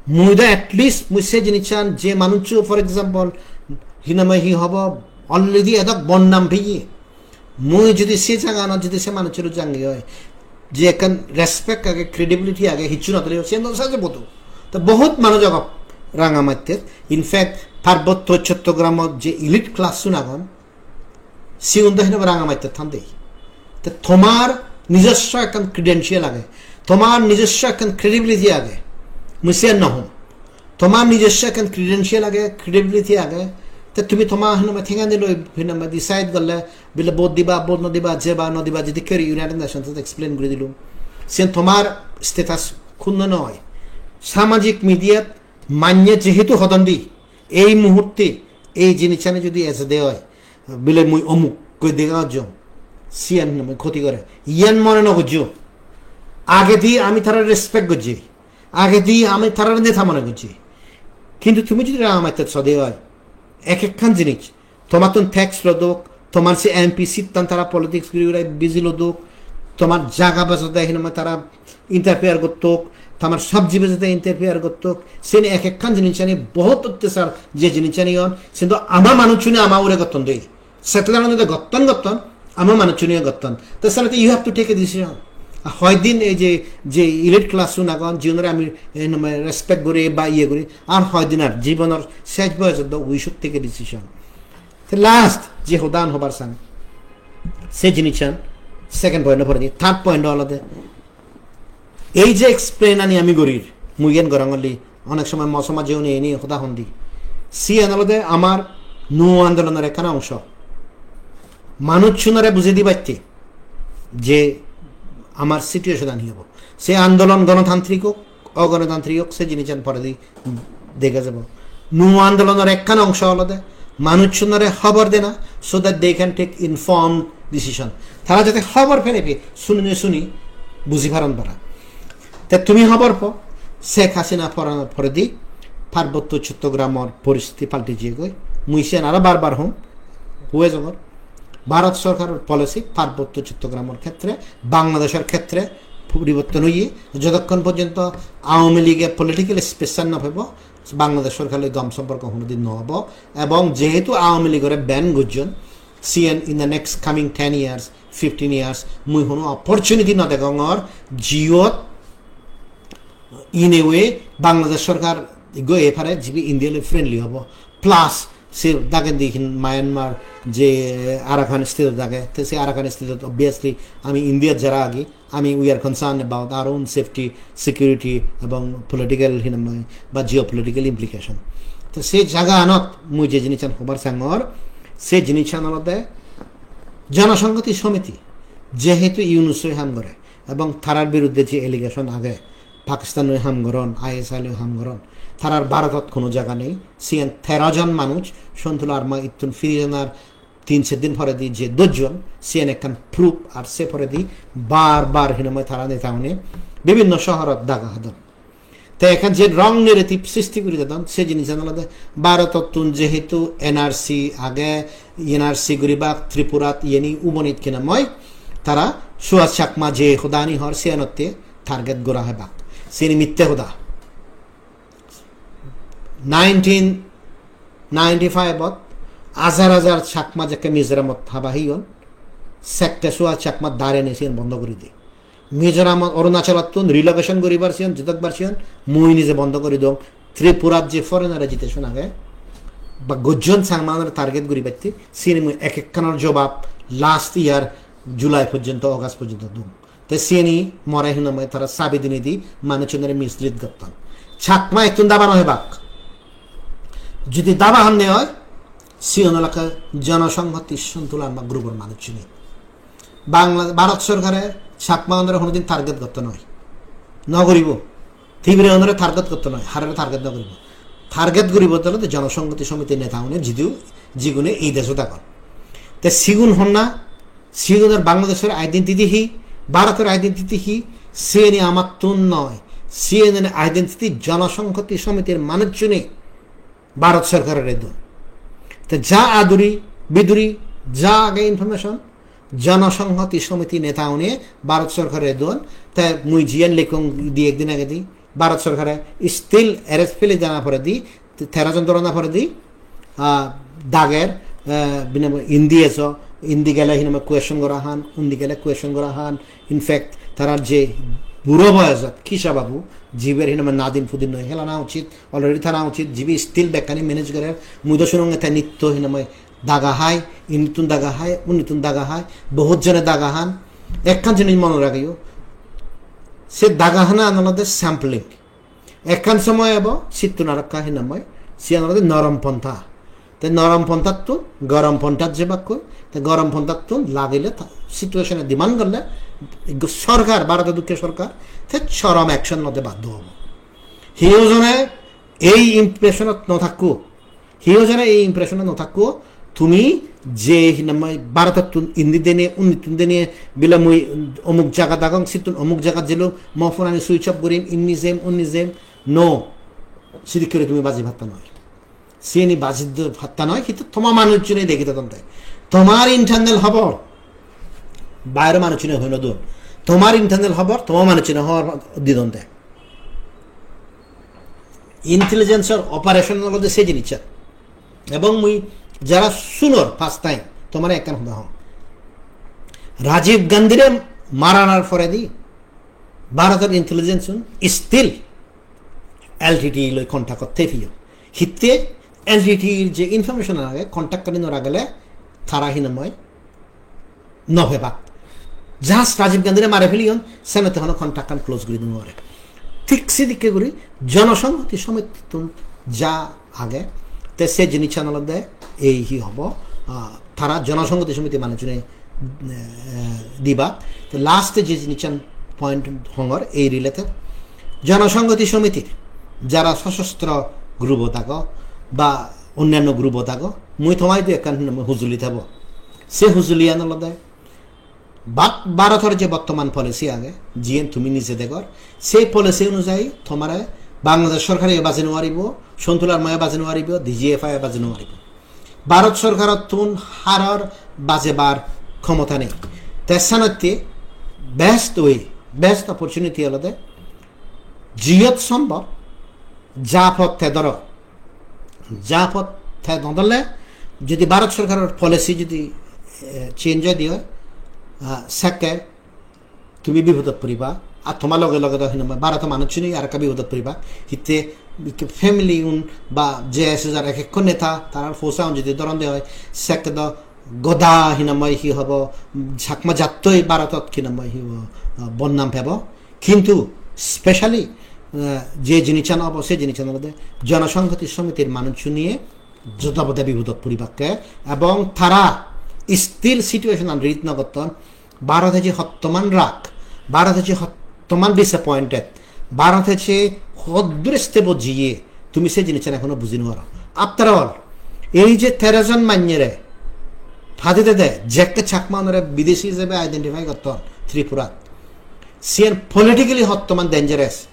মুই দা এটলিস্ট মুই সে জিনিস যে মানুষ ফর এক্সাম্পল হিনামাই হি হব অলরেডি এটা বন্যাম ভেঙে মুই যদি সে জায়গা না যদি সে মানুষের জাঙ্গি হয় যে এখন রেসপেক্ট আগে ক্রেডিবিলিটি আগে হিচ্ছু না তাহলে সে সাজে বতো তো বহুত মানুষ রাঙামাইতে ইনফ্যাক্ট পার্বত্য চট্টগ্রামত যে ইলিট ক্লাস শুনাগন সিগুন রাঙামাইতে থান দেই তো তোমার নিজস্ব এখন ক্রিডেন্সিয়াল আগে তোমার নিজস্ব এখন ক্রেডিবিলিটি আগে মুসিয়ান নহম তোমার নিজস্ব এখন ক্রিডেন্সিয়াল আগে ক্রেডিবিলিটি আগে তো তুমি তোমার হিনামা ঠেঙা দিল হিনামা ডিসাইড করলে বিলে বোধ দিবা বোধ নদিবা যে বা নদিবা যদি কেউ ইউনাইটেড নেশনস এক্সপ্লেন করে দিল সে তোমার স্টেটাস ক্ষুণ্ণ নয় সামাজিক মিডিয়াত মান্য যেহেতু হদন্দি এই মুহূর্তে এই জিনিসখানে যদি এসে দেওয়া হয় বিলে মুই অমুক কই দেখা যাও সিয়ান ক্ষতি করে ইয়ান মনে নগজ আগে দিয়ে আমি তার রেসপেক্ট করছি আগে দিয়ে আমি তার নেতা মনে করছি কিন্তু তুমি যদি আমার সদে হয় এক একখান জিনিস তোমার তো ট্যাক্স লদক তোমার সে এমপি সিটান তারা পলিটিক্স বিজি লদক তোমার জায়গা বাজা দেখে তারা ইন্টারফেয়ার করতো তোমার সবজি বেজাতে ইন্টারফেয়ার করতো সে এক একখান জিনিস আনি বহুত অত্যাচার যে জিনিস আনি কিন্তু আমার মানুষ শুনে আমার ওরে গত্তন দেই সেতলার গত্তন আমার মানুষ শুনে গত্তন তো sir you have to take a decision হয় দিন এই যে ইলিট ক্লাস শুনাগন জীবনের আমি রেসপেক্ট করি বা ইয়ে করি আর হয় দিন আর জীবনের শেষ বয়স we should take a decision last যে হদান হবার সান সে জিনিস সেকেন্ড পয়েন্ট পরে দিই থার্ড পয়েন্ট আলাদা এই যে এক্সপ্লেন আনি আমি গরির মুইগেন গরাঙ্গলি অনেক সময় মসমাজে উনি এনে হদা হন্দি সি আনালদে আমার নৌ আন্দোলনের এখানে অংশ মানুষ শুনারে বুঝে দি পাইতে যে আমার সিচুয়েশন আনি হব সে আন্দোলন গণতান্ত্রিক হোক অগণতান্ত্রিক হোক সে জিনিস পরে দি দেখা যাব নৌ আন্দোলনের একখান অংশ আলাদা মানুষ শুনারে খবর দে না so that they can take inform decision তারা যাতে খবর ফেলে শুনি বুঝি ফারান পারা তা তুমি খবর শেখ হাসিনা পড়ানোর পরে দি পার্বত্য চট্টগ্রামের পরিস্থিতি পাল্টে যে গই মুইসেন আরো বারবার হুয়ে যাব ভারত সরকারের পলিসি পার্বত্য চট্টগ্রামের ক্ষেত্রে বাংলাদেশের ক্ষেত্রে পরিবর্তন হইয়ে যতক্ষণ পর্যন্ত আওয়ামী লীগে পলিটিক্যাল স্পেশাল না হইব বাংলাদেশ সরকারের গম সম্পর্ক কোনোদিন নহব এবং যেহেতু আওয়ামী লীগের ব্যান গুজন সিএন in the next coming 10 years 15 years মুই কোনো অপরচুনিটি না দেখর জিওত ইন এ ওয়ে বাংলাদেশ সরকার গো এফারে জিবি ইন্ডিয়ালে ফ্রেন্ডলি হব প্লাস সে দাগে দেখি মায়ানমার যে আরাকান স্থিত থাকে তো সেই আরাকান স্থিত অবভিয়াসলি আমি ইন্ডিয়ার যারা আগে আমি we are concern about our own safety security এবং পলিটিক্যাল বা জিও পলিটিক্যাল ইমপ্লিকেশন তো সেই জায়গা আনত মুই যে জিনিস খবর সাঙ্গর সেই জিনিস আনতে জনসংহতি সমিতি যেহেতু ইউনুসই হাম করে এবং তারার বিরুদ্ধে যে এলিগেশন আগে পাকিস্তানের হামগরণ আইএসআইলে হামগরণ তারার ভারতত কোনো জায়গা নেই সিএন 13 জন মানুষ সন্তুল আর্মা ইতুন ফিরিজনার 3-4 দিন পরে দি যে 2 জন সিএন একখান প্রুফ আর সে পরে দি বারবার হিনময় তারা নেতাউনে বিভিন্ন শহরত দাগা হাদন তো এখন যে রং নেগেটিভ সৃষ্টি করে দিতাম সে জিনিস আলাদা ভারততুন যেহেতু এনআরসি আগে এনআরসি গরিবাগ ত্রিপুরাত ইয়েনি উমনিত কিনাময় তারা সুয়াজ চাকমা যে হুদানি হর সিয়ানতে টার্গেট গোরা হয় বাক সিনি মিথ্যে হুদা 1995 হাজার হাজার চাকমা যাকে মিজোরামত হাবাহিয়ন সেক্টে সুয়াজ চাকমা দাঁড়ে নিয়েছেন বন্ধ করে দিয়ে মিজোরাম অরুণাচলত রিলোকেশন করি পারছেন যতক পারছেন মুই নিজে বন্ধ করে দিও ত্রিপুরার যে ফরেনারে জিতে শোনা গে বা গুজন সাংমানের টার্গেট করি পাচ্ছি সিনেমা এক একখানার জবাব লাস্ট ইয়ার জুলাই পর্যন্ত অগাস্ট পর্যন্ত দুম তো সিএনি মরে হিনময় তারা সাবি দিনে দি মানুষজনের মিসলিড করতাম ছাকমা একটু দাবানো হয় বাক যদি দাবাহান নেওয়া হয় সিএন এলাকা জনসংহতি সন্তুলন বা গ্রুপের মানুষজনই ভারত সরকারের ছাকমা অন্দরে কোনোদিন টার্গেট করতে নয় নগরিব তীব্র অন্দরে টার্গেট করতে নয় হারের টার্গেট নগরিব টার্গেট করিব তাহলে তো জনসংহতি সমিতির নেতা হনে যদিও যেগুলো এই দেশও থাকুন তো সিগুন হন না সিগুনের বাংলাদেশের আইডেন্টিটি হি ভারতের আইডেন্টিটি হি সিএনই আমার তুন নয় সিএনএন আইডেন্টিটি জনসংহতি সমিতির মানুষজনে ভারত সরকারের এদুন তো যা আদুরি বিদুরি যা আগে ইনফরমেশন জনসংহতি সমিতি নেতা উনি ভারত সরকারের দোন তাই মুই জিয়ান লেখং দিয়ে একদিন আগে দিই ভারত সরকারে স্টিল অ্যারেস্ট ফেলে জানা পরে দিই 13 জন ধরনা পরে দিই দাগের ইন্দি এসো ইন্দি গেলে হিনামে কোয়েশন করা হান উন্দি গেলে কোয়েশন করা হান ইনফ্যাক্ট তারার যে বুড়ো বয়স কিসা বাবু জীবের হিনামে নাদিন ফুদিন নয় হেলা না উচিত অলরেডি থানা উচিত জীবী স্টিল ব্যাখ্যানি ম্যানেজ করে মুদসুরঙ্গে তাই নিত্য হিনামে দাগা হাই ইনিতুন দাগা হাই উনিতুন দাগা হাই বহুত জনে দাগা হান একখান জিনিস মনে রাখিও সে দাগা হানা আনাদের স্যাম্পলিং একখান সময় এব শীতুন আর কাহি নাময় সে আনাদের নরম পন্থা তাই নরম পন্থার তো গরম পন্থার যে বাক্য তাই গরম পন্থার তো লাগিলে সিচুয়েশনে ডিমান্ড করলে সরকার ভারতের দুঃখের সরকার সে চরম অ্যাকশন মধ্যে বাধ্য হব হিওজনে এই ইমপ্রেশনত নথাকো হিওজনে এই ইমপ্রেশনত নথাকো তুমি যে ভারতত ইন্দি দেনে উন্নিতুন দেনে বিলা মুই অমুক জায়গা দাগং সিতুন অমুক জায়গা জেলো মফরানি সুইচ অফ করিম ইন্নিজেম উন্নিজেম নো সিদি করে তুমি বাজি ভাত্তা নয় সিএনি বাজি ভাত্তা নয় কিন্তু তোমার মানুষজনে দেখিতে তন্তে তোমার ইন্টারনাল খবর বাইরের মানুষজনে হইল দোন তোমার ইন্টারনাল খবর তোমার মানুষজনে হওয়ার দিদন্তে ইন্টেলিজেন্সর অপারেশন মধ্যে সে জিনিস এবং মুই যারা শুনোর ফার্স্ট টাইম তোমার একখান হদা হন রাজীব গান্ধীরে মারানার পরে দি ভারতের ইন্টেলিজেন্স স্টিল এলটিটি লই কন্ট্যাক্ট করতে ফিও হিতে এলটিটির যে ইনফরমেশন আগে কন্ট্যাক্ট করে নরা গেলে তারা হিনময় নভে বাক জাহাজ রাজীব গান্ধীরে মারে ফেলিয়ন সেনে তখন কন্ট্যাক্ট ক্লোজ করে দিন মরে ঠিক সেদিকে করি জনসংহতি সমিতি যা আগে তে সে জিনিস আনাল দেয় এই হি হব তারা জনসংহতি সমিতি মানুষজনে দিবা তো লাস্টে যে জিনিস পয়েন্ট হঙর এই রিলেটেড জনসংহতি সমিতির যারা সশস্ত্র গ্রুপ থাক বা অন্যান্য গ্রুপ থাক মুই তোমায় তো একান হুজুলি থাকব সে হুজুলি আনাল দেয় ভারতের যে বর্তমান পলিসি আগে যিয়ে তুমি নিজে দেখর সেই পলিসি অনুযায়ী তোমার বাংলাদেশ সরকারে বাজে নোৱাৰিব সন্তুলার মায়া বাজে নোৱাৰিব ডিজিএফআই বাজে নোৱাৰিব ভারত সরকার তুন হারর বাজেবার ক্ষমতা নেই তেসানতে বেস্ট অপরচুনিটি হলদে জিয়ত সম্ভব জাফত থেদর জাফত থে নদলে যদি ভারত সরকারের পলিসি যদি চেঞ্জ হয়ে দিয়ে সেকে তুমি বিপদত পড়িবা আর তোমার লগে লগে ভারত মানুষ নেই আর একটা বিপদত পড়িবা হিতে ফ্যামিলি বা যে এসে যারা এক এক নেতা তার ফোসা যদি ধরন দেওয়া হয় সেকে দ গদা হিনাময় হি হব ঝাকমা জাতই ভারতত হিনাময় হি বন্যাম ফেব কিন্তু স্পেশালি যে জিনিস হব সে জিনিস জনসংহতি সমিতির মানুষ নিয়ে যথাবধা বিপদত পরিবাককে এবং তারা স্টিল সিচুয়েশন রিত নগতন ভারত হচ্ছে হত্যমান রাগ ভারত হচ্ছে হত্যমান ডিসঅ্যাপয়েন্টেড ভারত হচ্ছে হদ্রেস্তেব জিয়ে তুমি সে জিনিস এখনো বুঝি নোয়ার আফটার অল এই যে 13 জন মান্যরে ফাঁদিতে দেয় জ্যাককে ছাকমানরে বিদেশি হিসেবে আইডেন্টিফাই করত ত্রিপুরা সিএন পলিটিক্যালি হত্যমান ডেঞ্জারাস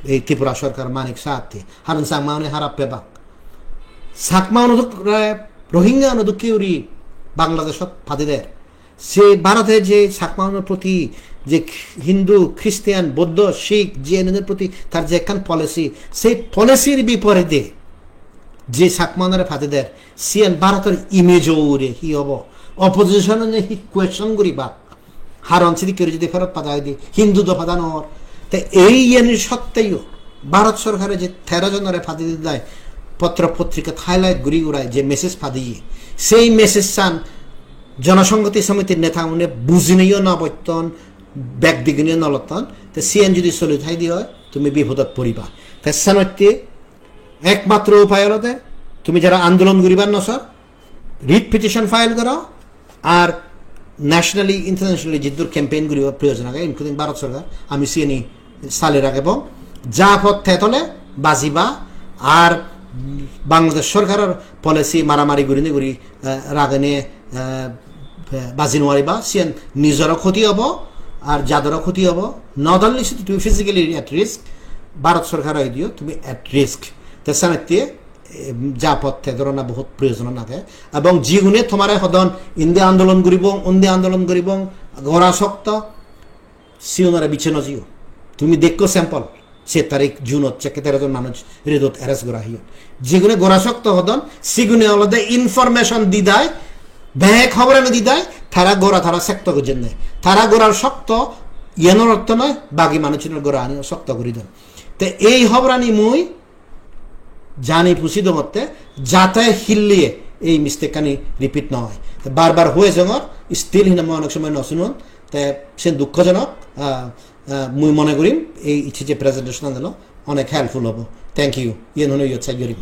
এই ত্রিপুরা সরকার মানিক সাহাতি হারন সাকমাউনে হারাপ পেবাক সাকমাউন রোহিঙ্গা অনুদুকিউরি বাংলাদেশত ফাঁদিদের সে ভারতে যে সাকমাউনের প্রতি যে হিন্দু খ্রিস্টান বৌদ্ধ শিখ জিএনএদের প্রতি তার যে একখান পলিসি সেই পলিসির বিপরীতে যে সাকমানের ফাঁদিদের সিএন ভারতের ইমেজও উড়ে হি হব অপোজিশনে হি কোয়েশন করিবা হারন সিদিকে যদি ফেরত পাঠাই দি হিন্দু তো ফাদানোর তো এই ইয়ের সত্ত্বেও ভারত সরকারের যে 13 জনের ফাঁদি দেয় পত্র পত্রিকা হাইলাইট ঘুরি ঘুরায় যে মেসেজ ফাঁদিয়ে সেই মেসেজ চান জনসংহতি সমিতির নেতা উনি বুঝিনিও নবর্তন ব্যাগদিগনীয় নলতন তো সিএন যদি চলি থাই দিয়ে হয় তুমি বিপদত পড়িবা তাই একমাত্র উপায় হলো তুমি যারা আন্দোলন করিবার নসর রিট পিটিশন ফাইল করো আর ন্যাশনালি ইন্টারন্যাশনালি জিদ্দুর ক্যাম্পেইন করিবার প্রয়োজন আগে ইনক্লুডিং ভারত সরকার আমি সিএনই সালের আগে এবং যা পথ থেতলে বাজিবা আর বাংলাদেশ সরকারের পলিসি মারামারি করি করি রাগে নিয়ে বাজি নোয়ারিবা সিএন নিজেরও ক্ষতি হব আর যাদেরও ক্ষতি হব নট অনলি তুমি ফিজিক্যালি অ্যাট রিস্ক ভারত সরকার দিও তুমি অ্যাট রিস্ক তেসানতে যা পথে ধরনা বহুত প্রয়োজন নাগে এবং যিগুণে তোমার সদন ইন্দে আন্দোলন করিব অন্দে আন্দোলন করিব গড়া শক্ত সিওনারা বিছানো জিও তুমি দেখো স্যাম্পল 6 তারিখ জুনত 13 জন মানুষ হৃদত অ্যারেস্ট করা হইল যেগুনে গড়া শক্ত হদন সিগুনে অলদে ইনফরমেশন দি দেয় ব্যাগ খবর এনে দি দেয় তারা গোড়া তারা শক্ত করছেন না তারা গোড়ার শক্ত ইয়েনোর অর্থ নয় বাকি মানুষের গোড়া আনি শক্ত করি দেন তো এই খবরানি মুই জানি পুষিদ মতে যাতে হিল্লিয়ে এই মিস্টেকখানি রিপিট না হয় বারবার হয়ে জঙর স্টিল হিনা অনেক সময় নশুনুন তাই সে দুঃখজনক মুই মনে করিম এই ইচ্ছে যে প্রেজেন্টেশন দিল অনেক হেল্পফুল হব থ্যাংক ইউ ইয়ে হলো ইয়ে চাই